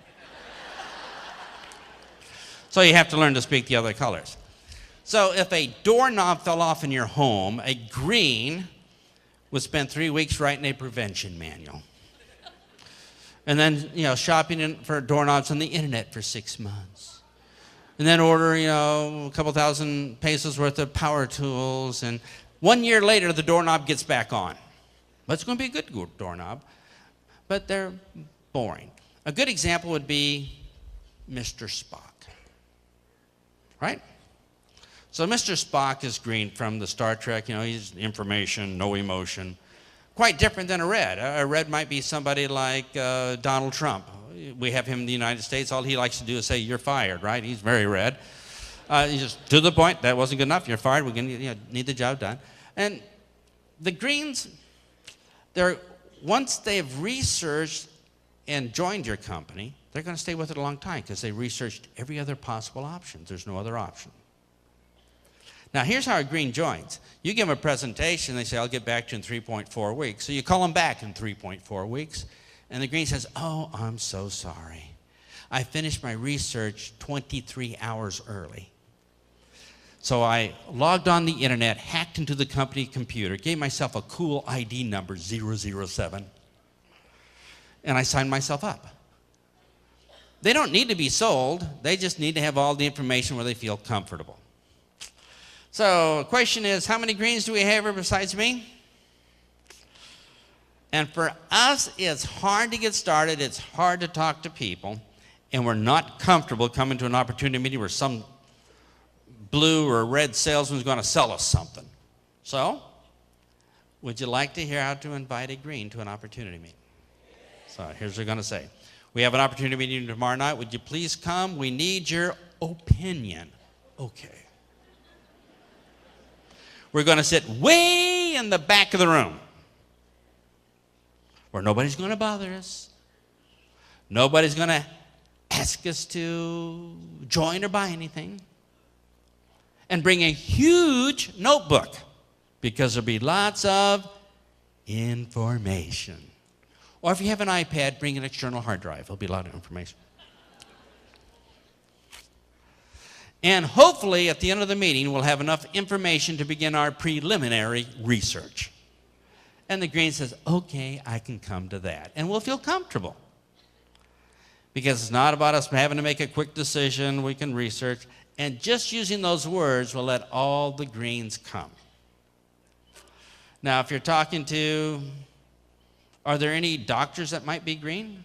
So you have to learn to speak the other colors. So if a doorknob fell off in your home, a green would spend 3 weeks writing a prevention manual. And then, you know, shopping for doorknobs on the internet for 6 months. And then order, you know, a couple thousand pesos worth of power tools. And 1 year later, the doorknob gets back on. But it's going to be a good doorknob. But they're boring. A good example would be Mr. Spock. Right? So Mr. Spock is green from the Star Trek. You know, he's information, no emotion. Quite different than a red. A red might be somebody like Donald Trump. We have him in the United States. All he likes to do is say, you're fired, right? He's very red. He's just to the point. That wasn't good enough. You're fired. We're going to need the job done. And the greens, once they've researched and joined your company, they're going to stay with it a long time because they researched every other possible option. There's no other option. Now, here's how a green joins. You give them a presentation, they say, I'll get back to you in 3.4 weeks. So you call them back in 3.4 weeks, and the green says, oh, I'm so sorry. I finished my research 23 hours early. So I logged on the internet, hacked into the company computer, gave myself a cool ID number, 007, and I signed myself up. They don't need to be sold. They just need to have all the information where they feel comfortable. So the question is, how many greens do we have here besides me? And for us, it's hard to get started. It's hard to talk to people. And we're not comfortable coming to an opportunity meeting where some blue or red salesman's going to sell us something. So, would you like to hear how to invite a green to an opportunity meeting? So here's what they're going to say. We have an opportunity meeting tomorrow night. Would you please come? We need your opinion. Okay. We're going to sit way in the back of the room where nobody's going to bother us. Nobody's going to ask us to join or buy anything. And bring a huge notebook because there'll be lots of information. Or if you have an iPad, bring an external hard drive. There'll be a lot of information. And hopefully, at the end of the meeting, we'll have enough information to begin our preliminary research. And the green says, okay, I can come to that. And we'll feel comfortable. Because it's not about us having to make a quick decision. We can research. And just using those words will let all the greens come. Now, if you're talking to, are there any doctors that might be green?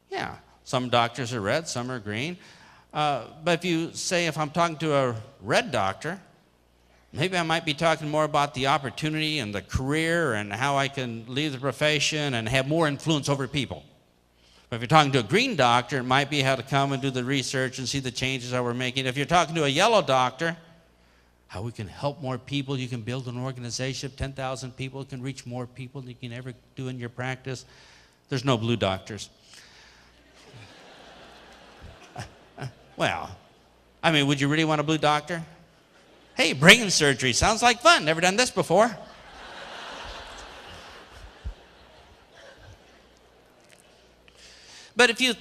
Yeah, some doctors are red, some are green. But if you say, if I'm talking to a red doctor, maybe I might be talking more about the opportunity and the career and how I can leave the profession and have more influence over people. But if you're talking to a green doctor, it might be how to come and do the research and see the changes that we're making. If you're talking to a yellow doctor, how we can help more people. You can build an organization of 10,000 people. You can reach more people than you can ever do in your practice. There's no blue doctors. Well, I mean, would you really want a blue doctor? Hey, brain surgery sounds like fun. Never done this before. But if you,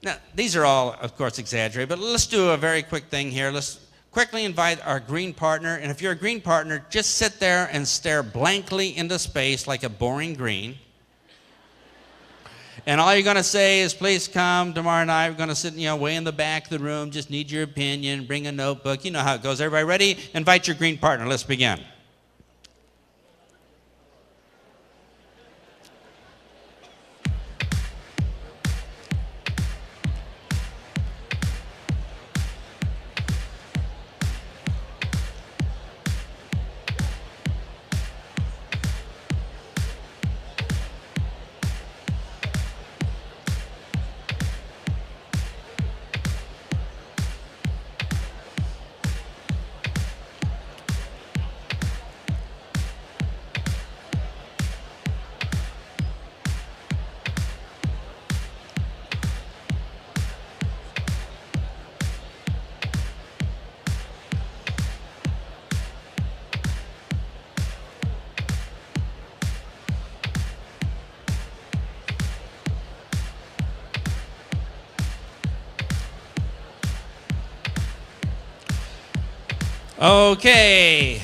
now these are all, of course, exaggerated, but let's do a very quick thing here. Let's quickly invite our green partner. And if you're a green partner, just sit there and stare blankly into space like a boring green. And all you're going to say is, please come tomorrow night. We're going to sit, way in the back of the room. Just need your opinion. Bring a notebook. You know how it goes. Everybody ready? Invite your green partner. Let's begin. Okay,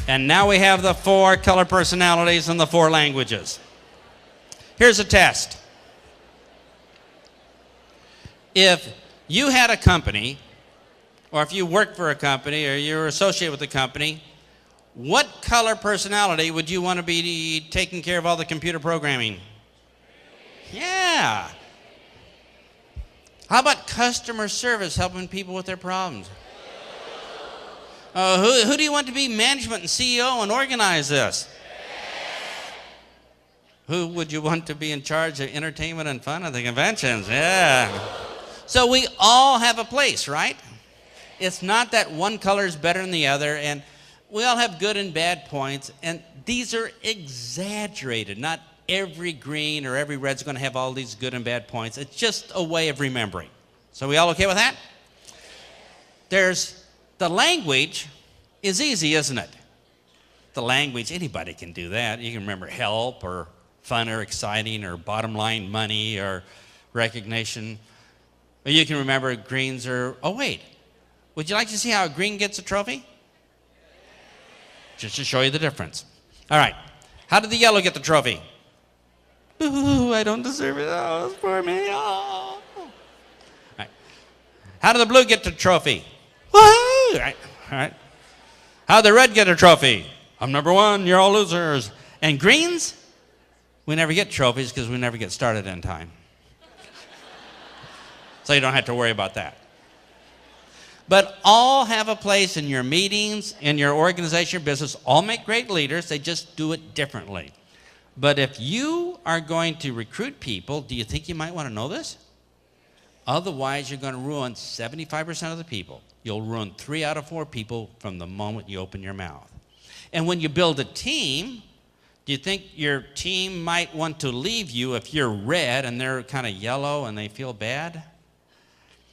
and now we have the 4 color personalities and the 4 languages. Here's a test. If you had a company, or if you worked for a company, or you're associated with a company, what color personality would you want to be taking care of all the computer programming? Yeah. How about customer service, helping people with their problems? Who do you want to be management and CEO and organize this? Who would you want to be in charge of entertainment and fun at the conventions? Yeah. So we all have a place, right? It's not that one color is better than the other, and we all have good and bad points, and these are exaggerated. Not every green or every red's going to have all these good and bad points. It's just a way of remembering. So we all okay with that? There's the language, is easy, isn't it? The language, anybody can do that. You can remember help or fun or exciting or bottom line money or recognition. Or you can remember greens or, oh wait, would you like to see how a green gets a trophy? Just to show you the difference. All right, how did the yellow get the trophy? Ooh, I don't deserve it. Oh, it's poor me. Oh. All right. How did the blue get the trophy? Woo! All right. How did the red get a trophy? I'm number one, you're all losers. And greens? We never get trophies because we never get started in time. So you don't have to worry about that. But all have a place in your meetings, in your organization, your business. All make great leaders. They just do it differently. But if you are going to recruit people, do you think you might want to know this? Otherwise, you're going to ruin 75% of the people. You'll ruin 3 out of 4 people from the moment you open your mouth. And when you build a team, do you think your team might want to leave you if you're red and they're kind of yellow and they feel bad?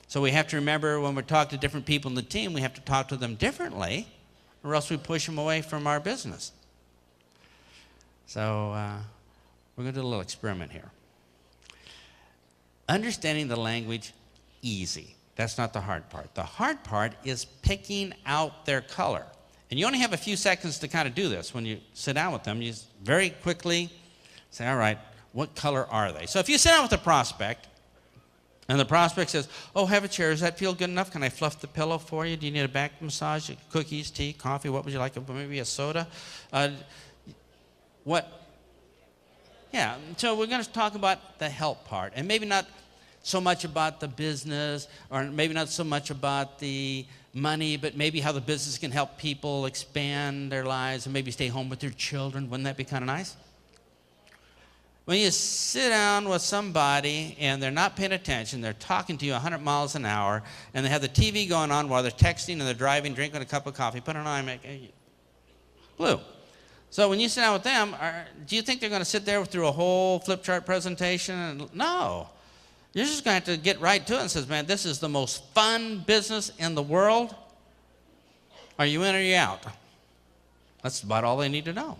So we have to remember when we talk to different people in the team, we have to talk to them differently, or else we push them away from our business. So we're going to do a little experiment here. Understanding the language, easy. That's not the hard part. The hard part is picking out their color. And you only have a few seconds to kind of do this. When you sit down with them, you very quickly say, all right, what color are they? So if you sit down with a prospect, and the prospect says, oh, have a chair. Does that feel good enough? Can I fluff the pillow for you? Do you need a back massage? Cookies, tea, coffee? What would you like? Maybe a soda? What? Yeah, so we're going to talk about the help part. And maybe not so much about the business, or maybe not so much about the money, but maybe how the business can help people expand their lives and maybe stay home with their children. Wouldn't that be kind of nice? When you sit down with somebody and they're not paying attention, they're talking to you 100 miles an hour, and they have the TV going on while they're texting and they're driving, drinking a cup of coffee, put an eye make blue. So when you sit down with them, do you think they're going to sit there through a whole flip chart presentation? No. You're just going to have to get right to it and says, man, this is the most fun business in the world. Are you in or are you out? That's about all they need to know.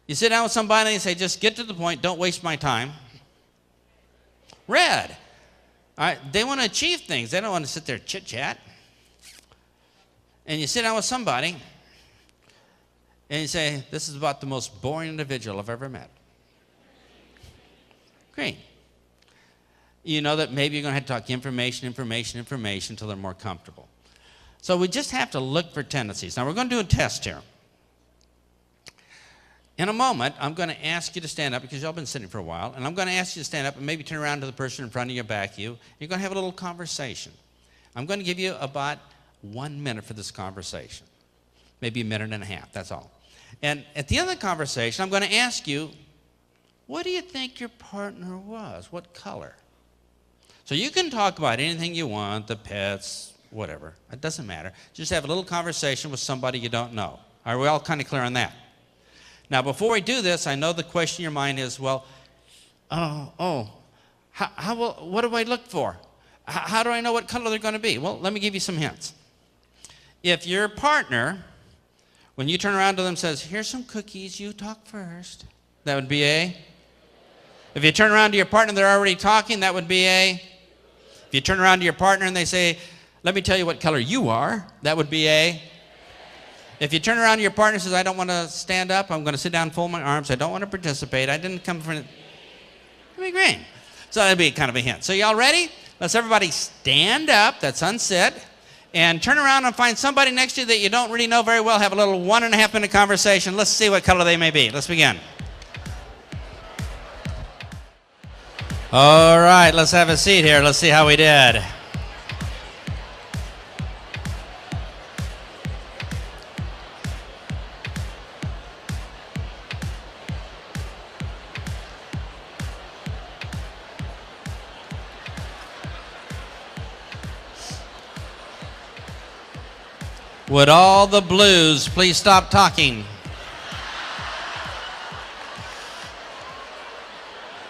You sit down with somebody and you say, just get to the point, don't waste my time. Red. All right, they want to achieve things. They don't want to sit there chit-chat. And you sit down with somebody and you say, this is about the most boring individual I've ever met. Green. You know that maybe you're going to have to talk information until they're more comfortable. So we just have to look for tendencies. Now we're going to do a test here. In a moment, I'm going to ask you to stand up because y'all been sitting for a while, and I'm going to ask you to stand up and maybe turn around to the person in front of you, back you. You're going to have a little conversation. I'm going to give you about 1 minute for this conversation, maybe a minute and a half, that's all. And at the end of the conversation, I'm going to ask you, what do you think your partner was? What color? So you can talk about anything you want, the pets, whatever. It doesn't matter. Just have a little conversation with somebody you don't know. Are we all kind of clear on that? Now, before we do this, I know the question in your mind is, well, what do I look for? How do I know what color they're going to be? Well, let me give you some hints. If your partner, when you turn around to them, says, here's some cookies, you talk first, that would be A. If you turn around to your partner, they're already talking, that would be A. If you turn around to your partner and they say, let me tell you what color you are, that would be A. If you turn around to your partner and says, I don't want to stand up, I'm going to sit down and fold my arms, I don't want to participate, I didn't come for it, it'd be green. So that'd be kind of a hint. So y'all ready? Let's everybody stand up, that's unsit, and turn around and find somebody next to you that you don't really know very well, have a little 1.5 minute conversation. Let's see what color they may be. Let's begin. All right, let's have a seat here. Let's see how we did. Would all the blues please stop talking?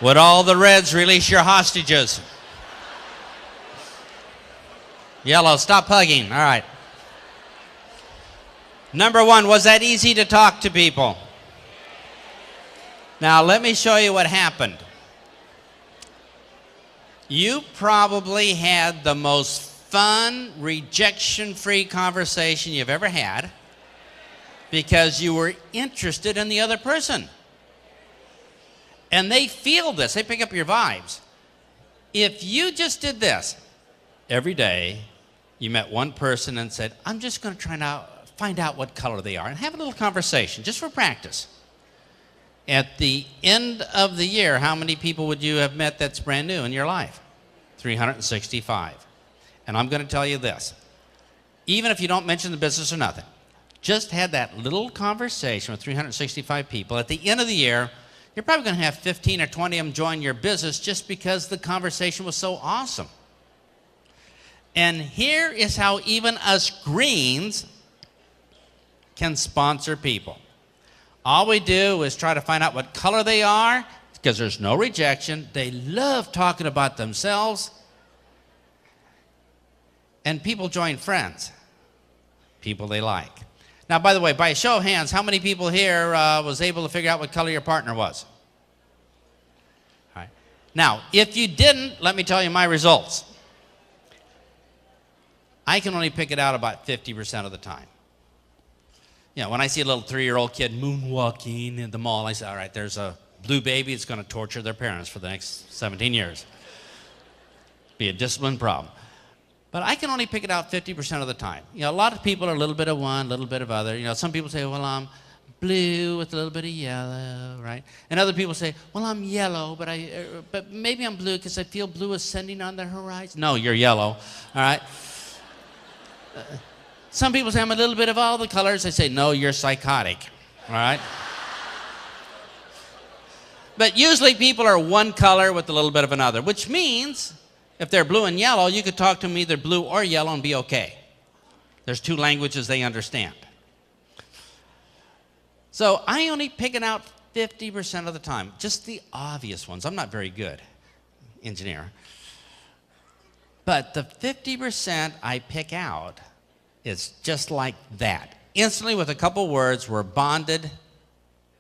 Would all the reds release your hostages? Yellow, stop hugging. All right. Number one, was that easy to talk to people? Now, let me show you what happened. You probably had the most fun, rejection-free conversation you've ever had because you were interested in the other person. And they feel this. They pick up your vibes. If you just did this every day, you met one person and said, I'm just going to try to find out what color they are and have a little conversation just for practice. At the end of the year, how many people would you have met that's brand new in your life? 365. And I'm going to tell you this. Even if you don't mention the business or nothing, just had that little conversation with 365 people. At the end of the year, you're probably going to have 15 or 20 of them join your business just because the conversation was so awesome. And here is how even us greens can sponsor people. All we do is try to find out what color they are because there's no rejection. They love talking about themselves. And people join friends, people they like. Now, by the way, by a show of hands, how many people here was able to figure out what color your partner was? All right. Now, if you didn't, let me tell you my results. I can only pick it out about 50% of the time. You know, when I see a little 3-year-old kid moonwalking in the mall, I say, all right, there's a blue baby that's going to torture their parents for the next 17 years. Be a discipline problem. But I can only pick it out 50% of the time. You know, a lot of people are a little bit of one, a little bit of other. You know, some people say, well, I'm blue with a little bit of yellow, right? And other people say, well, I'm yellow, but maybe I'm blue because I feel blue ascending on the horizon. No, you're yellow, all right? Some people say I'm a little bit of all the colors. I say, no, you're psychotic, all right? But usually people are one color with a little bit of another, which means if they're blue and yellow, you could talk to them either blue or yellow and be okay. There's 2 languages they understand. So I only pick it out 50% of the time, just the obvious ones. I'm not very good engineer. But the 50% I pick out is just like that. Instantly, with a couple words, we're bonded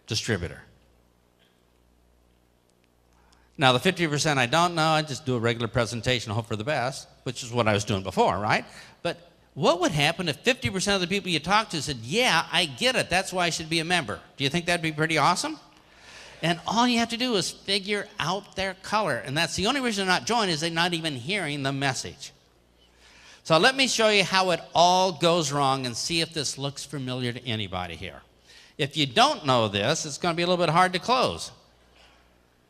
distributor. Now, the 50% I don't know, I just do a regular presentation and hope for the best, which is what I was doing before, right? But what would happen if 50% of the people you talk to said, yeah, I get it, that's why I should be a member? Do you think that'd be pretty awesome? And all you have to do is figure out their color. And that's the only reason they're not joining is they're not even hearing the message. So let me show you how it all goes wrong and see if this looks familiar to anybody here. If you don't know this, it's going to be a little bit hard to close.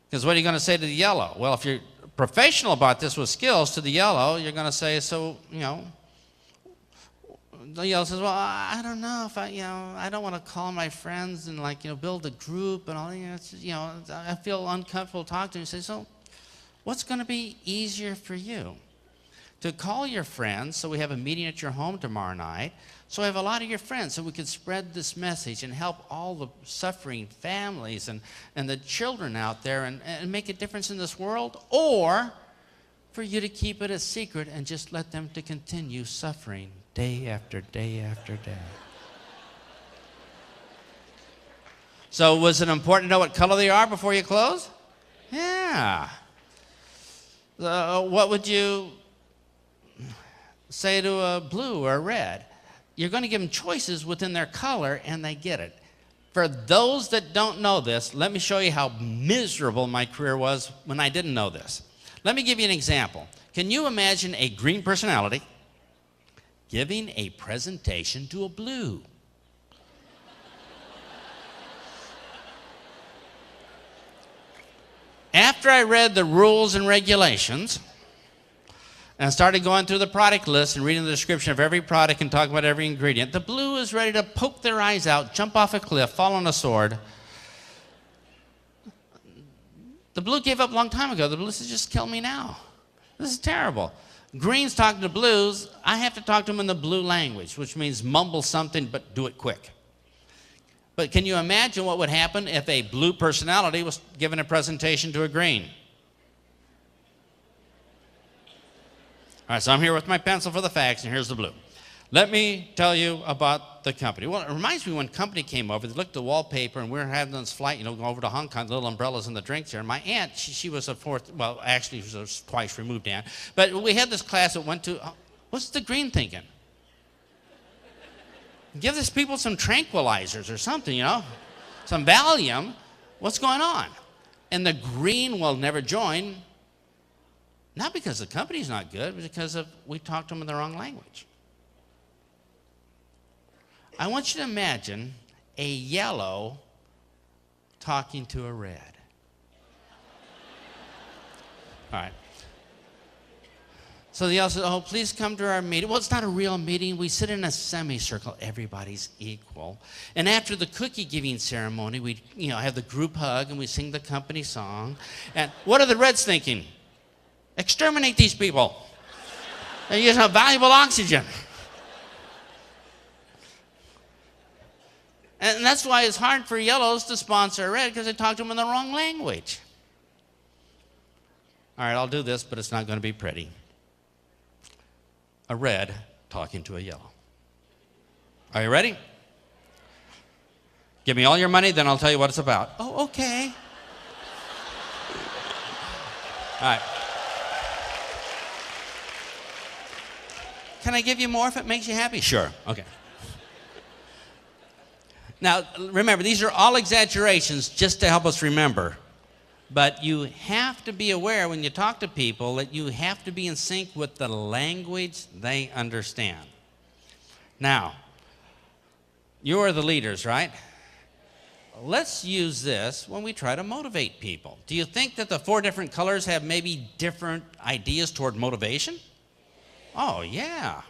Because what are you going to say to the yellow? Well, if you're professional about this with skills to the yellow, you're going to say, so, you know, the yellow says, well, I don't know if I don't want to call my friends and build a group and all, I feel uncomfortable talking to them. You say, so what's going to be easier for you? To call your friends, so we have a meeting at your home tomorrow night, so I have a lot of your friends, so we can spread this message and help all the suffering families and the children out there and make a difference in this world, or for you to keep it a secret and just let them to continue suffering day after day after day. So was it important to know what color they are before you close? Yeah. What would you say to a blue or a red? You're going to give them choices within their color, and they get it. For those that don't know this, let me show you how miserable my career was when I didn't know this. Let me give you an example. Can you imagine a green personality giving a presentation to a blue? After I read the rules and regulations, and I started going through the product list and reading the description of every product and talking about every ingredient, the blue is ready to poke their eyes out, jump off a cliff, fall on a sword. The blue gave up a long time ago. The blue says, just kill me now. This is terrible. Green's talking to blues. I have to talk to them in the blue language, which means mumble something but do it quick. But can you imagine what would happen if a blue personality was giving a presentation to a green? All right, so I'm here with my pencil for the facts, and here's the blue. Let me tell you about the company. Well, it reminds me when company came over, they looked at the wallpaper, and we were having this flight, going over to Hong Kong, the little umbrellas and the drinks there. And my aunt, she was a fourth, well, actually, she was a twice removed aunt. But we had this class that went to, what's the green thinking? Give these people some tranquilizers or something, some Valium. What's going on? And the green will never join, not because the company's not good, but because we talked to them in the wrong language. I want you to imagine a yellow talking to a red. All right. So the yellow says, oh, please come to our meeting. Well, it's not a real meeting. We sit in a semicircle. Everybody's equal. And after the cookie giving ceremony, we have the group hug and we sing the company song. And what are the reds thinking? Exterminate these people. They're using valuable oxygen. And that's why it's hard for yellows to sponsor a red, because they talk to them in the wrong language. All right, I'll do this, but it's not going to be pretty. A red talking to a yellow. Are you ready? Give me all your money, then I'll tell you what it's about. Oh, okay. All right. Can I give you more if it makes you happy? Sure. Okay. Now, remember, these are all exaggerations just to help us remember. But you have to be aware when you talk to people that you have to be in sync with the language they understand. Now, you are the leaders, right? Let's use this when we try to motivate people. Do you think that the 4 different colors have maybe different ideas toward motivation? Oh, yeah.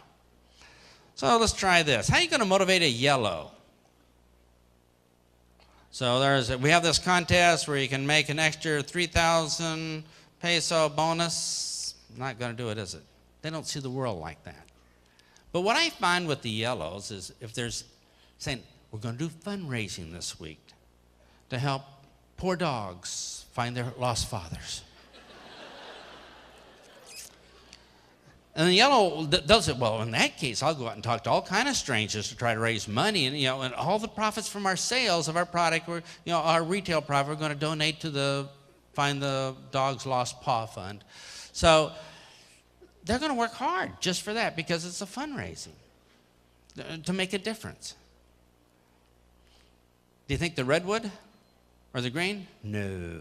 So let's try this. How are you going to motivate a yellow? So we have this contest where you can make an extra 3,000 peso bonus. Not going to do it, is it? They don't see the world like that. But what I find with the yellows is if there's saying, we're going to do fundraising this week to help poor dogs find their lost fathers. And the yellow does it well. In that case, I'll go out and talk to all kind of strangers to try to raise money, and and all the profits from our sales of our product, our retail profit, we're going to donate to Find the Dog's Lost Paw Fund. So they're going to work hard just for that because it's a fundraising to make a difference. Do you think the red would, or the green? No.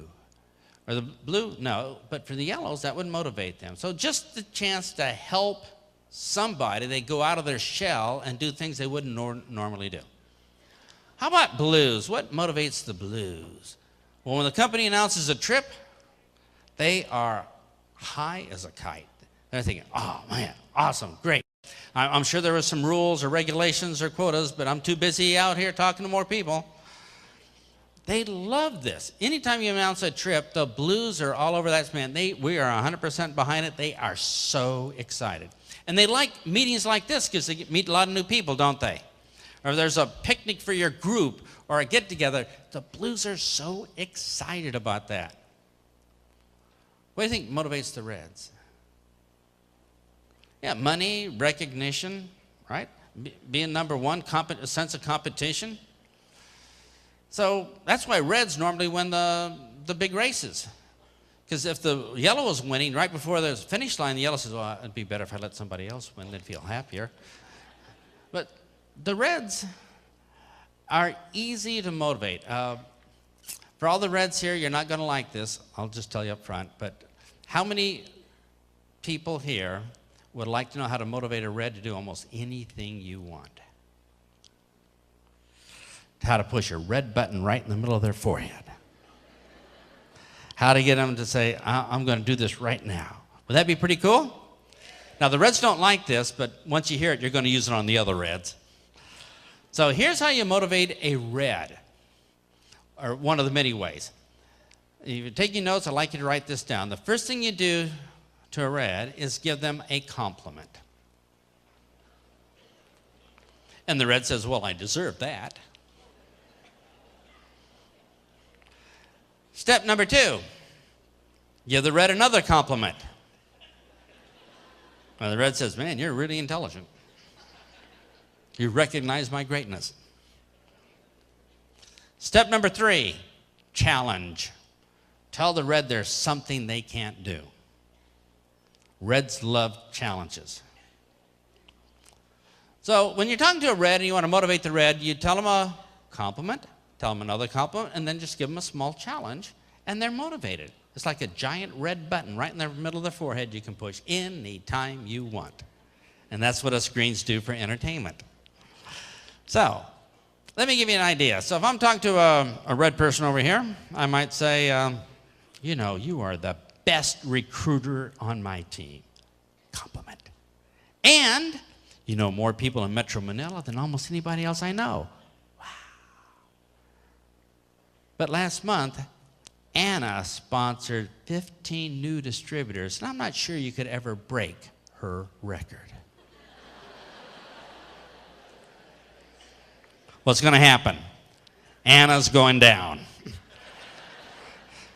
Or the blue? No. But for the yellows, that would motivate them. So just the chance to help somebody, they go out of their shell and do things they wouldn't normally do. How about blues? What motivates the blues? Well, when the company announces a trip, they are high as a kite. They're thinking, oh, man, awesome, great. I'm sure there were some rules or regulations or quotas, but I'm too busy out here talking to more people. They love this. Anytime you announce a trip, the blues are all over that. Man, we are 100% behind it. They are so excited. And they like meetings like this because they meet a lot of new people, don't they? Or if there's a picnic for your group or a get-together, the blues are so excited about that. What do you think motivates the reds? Yeah, money, recognition, right? Being number one, a sense of competition. So that's why reds normally win the big races. Because if the yellow is winning right before the finish line, the yellow says, well, it'd be better if I let somebody else win. They'd feel happier. But the reds are easy to motivate. For all the reds here, you're not going to like this. I'll just tell you up front. But how many people here would like to know how to motivate a red to do almost anything you want? How to push a red button right in the middle of their forehead. How to get them to say, I'm going to do this right now. Would that be pretty cool? Now, the reds don't like this, but once you hear it, you're going to use it on the other reds. So here's how you motivate a red, or one of the many ways. If you're taking notes, I'd like you to write this down. The first thing you do to a red is give them a compliment. And the red says, well, I deserve that. Step number 2, give the red another compliment. Well, the red says, man, you're really intelligent. You recognize my greatness. Step number 3, challenge. Tell the red there's something they can't do. Reds love challenges. So when you're talking to a red and you want to motivate the red, you tell them a compliment, tell them another compliment, and then just give them a small challenge, and they're motivated. It's like a giant red button right in the middle of their forehead you can push anytime you want. And that's what us greens do for entertainment. So let me give you an idea. So if I'm talking to a red person over here, I might say, you know, you are the best recruiter on my team. Compliment. And you know more people in Metro Manila than almost anybody else I know. Wow. But last month, Anna sponsored 15 new distributors, and I'm not sure you could ever break her record. What's going to happen? Anna's going down.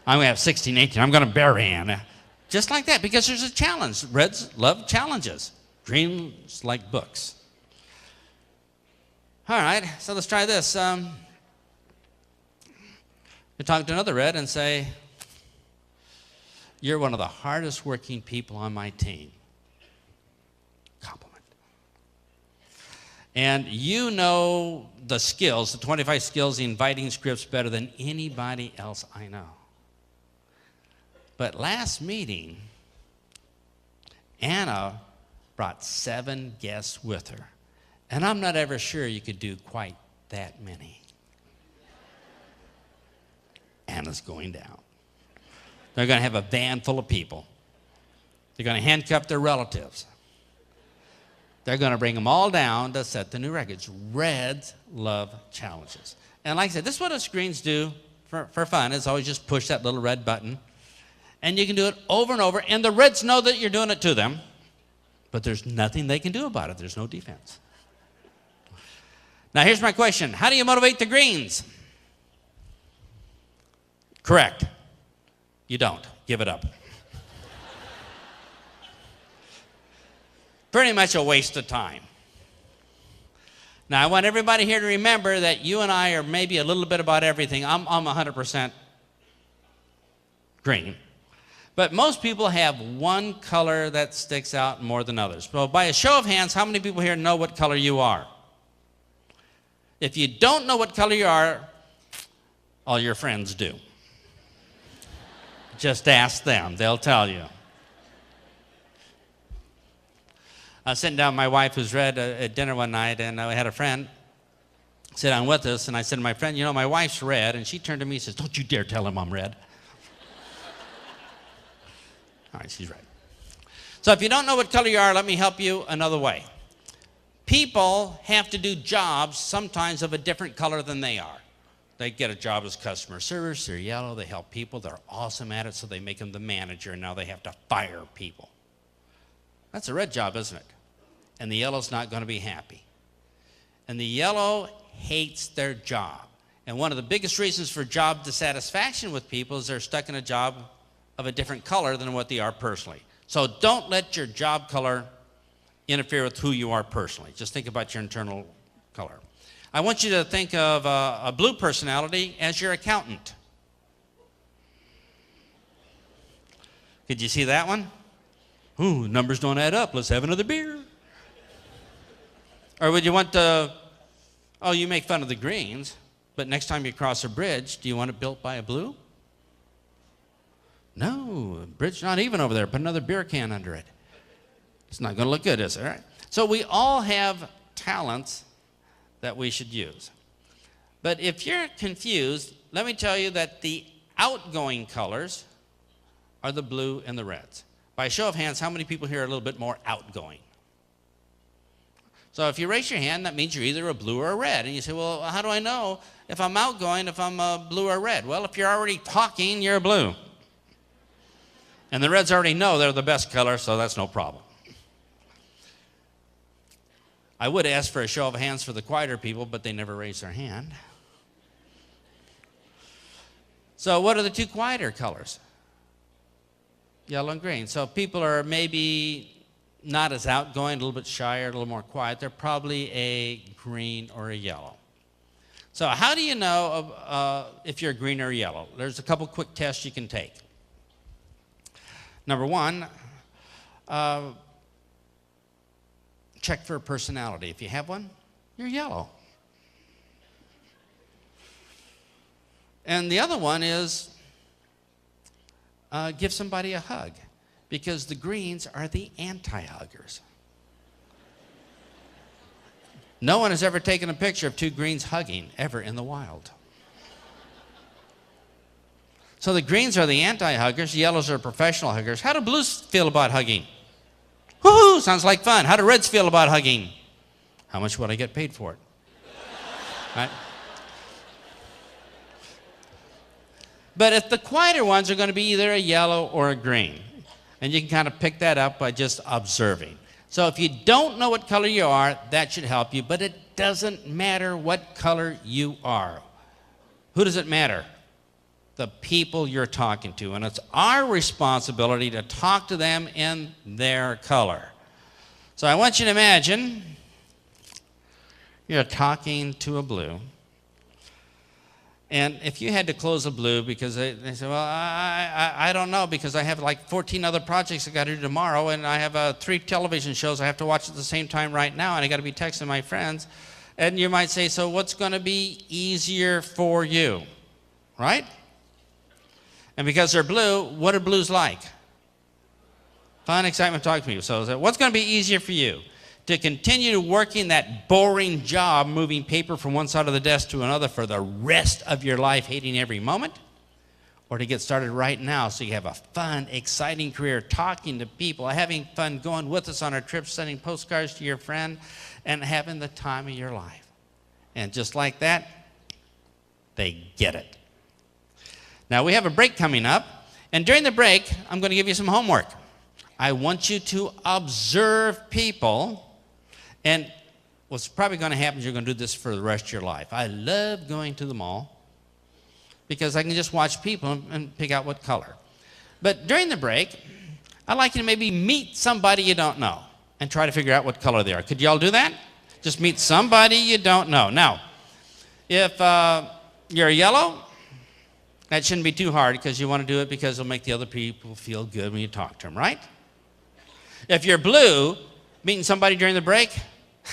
I'm going to have 16, 18. I'm going to bury Anna. Just like that, because there's a challenge. Reds love challenges. Greens like books. All right, so let's try this. You talk to another red and say, you're one of the hardest working people on my team. Compliment. And you know the skills, the 25 skills, the inviting scripts better than anybody else I know. But last meeting, Anna brought 7 guests with her. And I'm not ever sure you could do quite that many. Anna's going down. They're going to have a van full of people. They're going to handcuff their relatives. They're going to bring them all down to set the new records. Reds love challenges. And like I said, this is what us greens do for fun. Is always just push that little red button. And you can do it over and over. And the reds know that you're doing it to them. But there's nothing they can do about it. There's no defense. Now here's my question. How do you motivate the greens? Correct. You don't. Give it up. Pretty much a waste of time. Now, I want everybody here to remember that you and I are maybe a little bit about everything. I'm 100% green. But most people have one color that sticks out more than others. So by a show of hands, how many people here know what color you are? If you don't know what color you are, all your friends do. Just ask them. They'll tell you. I was sitting down with my wife, who's red, at dinner one night, and I had a friend sit down with us, and I said to my friend, you know, my wife's red, and she turned to me and says, don't you dare tell him I'm red. All right, she's right. So if you don't know what color you are, let me help you another way. People have to do jobs sometimes of a different color than they are. They get a job as customer service, they're yellow, they help people, they're awesome at it, so they make them the manager, and now they have to fire people. That's a red job, isn't it? And the yellow's not going to be happy. And the yellow hates their job. And one of the biggest reasons for job dissatisfaction with people is they're stuck in a job of a different color than what they are personally. So don't let your job color interfere with who you are personally. Just think about your internal color. I want you to think of a blue personality as your accountant. Could you see that one? Ooh, numbers don't add up. Let's have another beer. Or would you want to, oh, you make fun of the greens, but next time you cross a bridge, do you want it built by a blue? No, bridge not even over there. Put another beer can under it. It's not going to look good, is it? All right. So we all have talents that we should use. But if you're confused, let me tell you that the outgoing colors are the blue and the reds. By a show of hands, how many people here are a little bit more outgoing? So if you raise your hand, that means you're either a blue or a red. And you say, well, how do I know if I'm outgoing, if I'm a blue or red? Well, if you're already talking, you're a blue. And the reds already know they're the best color, so that's no problem. I would ask for a show of hands for the quieter people, but they never raise their hand. So what are the two quieter colors? Yellow and green. So people are maybe not as outgoing, a little bit shyer, a little more quiet, they're probably a green or a yellow. So how do you know if you're green or yellow? There's a couple quick tests you can take. Number one, check for a personality. If you have one, you're yellow. And the other one is give somebody a hug, because the greens are the anti-huggers. No one has ever taken a picture of two greens hugging ever in the wild. So the greens are the anti-huggers, the yellows are professional huggers. How do blues feel about hugging? Woohoo, sounds like fun. How do reds feel about hugging? How much would I get paid for it? Right? But if the quieter ones are going to be either a yellow or a green, and you can kind of pick that up by just observing. So if you don't know what color you are, that should help you, but it doesn't matter what color you are. Who does it matter? The people you're talking to, and it's our responsibility to talk to them in their color. So I want you to imagine you're talking to a blue. And if you had to close a blue because they say, well, I don't know, because I have like 14 other projects I got to do tomorrow, and I have 3 television shows I have to watch at the same time right now, and I got to be texting my friends. And you might say, so what's going to be easier for you, right? And because they're blue, what are blues like? Fun, excitement, talk to me. So what's going to be easier for you? To continue working that boring job, moving paper from one side of the desk to another for the rest of your life, hating every moment? Or to get started right now so you have a fun, exciting career, talking to people, having fun, going with us on our trips, sending postcards to your friend, and having the time of your life. And just like that, they get it. Now, we have a break coming up, and during the break, I'm going to give you some homework. I want you to observe people. And what's probably going to happen is you're going to do this for the rest of your life. I love going to the mall because I can just watch people and pick out what color. But during the break, I'd like you to maybe meet somebody you don't know and try to figure out what color they are. Could you all do that? Just meet somebody you don't know. Now, if you're yellow, that shouldn't be too hard, because you want to do it because it'll make the other people feel good when you talk to them, right? If you're blue, meeting somebody during the break,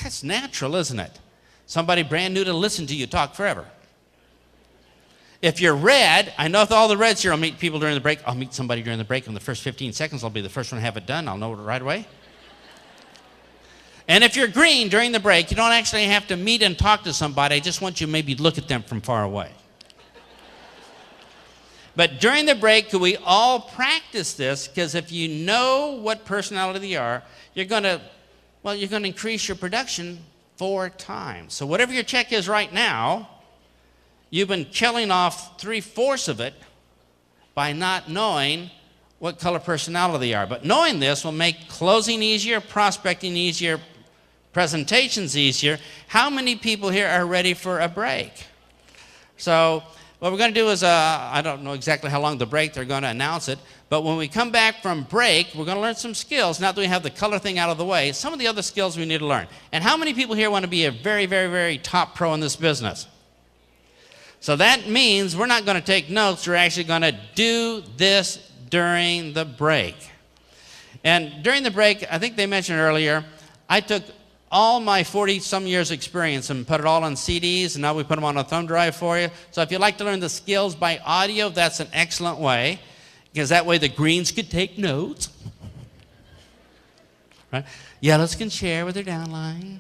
that's natural, isn't it? Somebody brand new to listen to you talk forever. If you're red, I know if all the reds here will meet people during the break. I'll meet somebody during the break. In the first 15 seconds, I'll be the first one to have it done. I'll know it right away. And if you're green during the break, you don't actually have to meet and talk to somebody. I just want you to maybe look at them from far away. But during the break, could we all practice this? Because if you know what personality they are, you're going to increase your production 4 times. So whatever your check is right now, you've been killing off 3/4 of it by not knowing what color personality they are. But knowing this will make closing easier, prospecting easier, presentations easier. How many people here are ready for a break? So what we're going to do is, I don't know exactly how long the break, they're going to announce it, but when we come back from break, we're going to learn some skills. Now that we have the color thing out of the way, some of the other skills we need to learn. And how many people here want to be a very, very, very top pro in this business? So that means we're not going to take notes, we're actually going to do this during the break. And during the break, I think they mentioned earlier, I took all my 40-some years experience and put it all on CDs, and now we put them on a thumb drive for you. So if you'd like to learn the skills by audio, that's an excellent way, because that way the greens could take notes. Right? Yellows can share with their downline.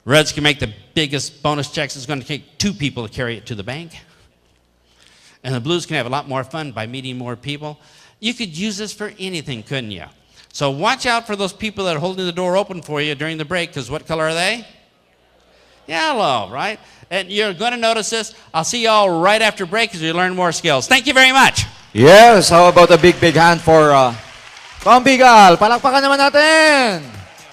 Reds can make the biggest bonus checks. It's going to take 2 people to carry it to the bank. And the blues can have a lot more fun by meeting more people. You could use this for anything, couldn't you? So watch out for those people that are holding the door open for you during the break, because what color are they? Yellow, right? And you're going to notice this. I'll see you all right after break as we learn more skills. Thank you very much. Yes, how about a big hand for Tom Bigal? Palakpakan naman natin!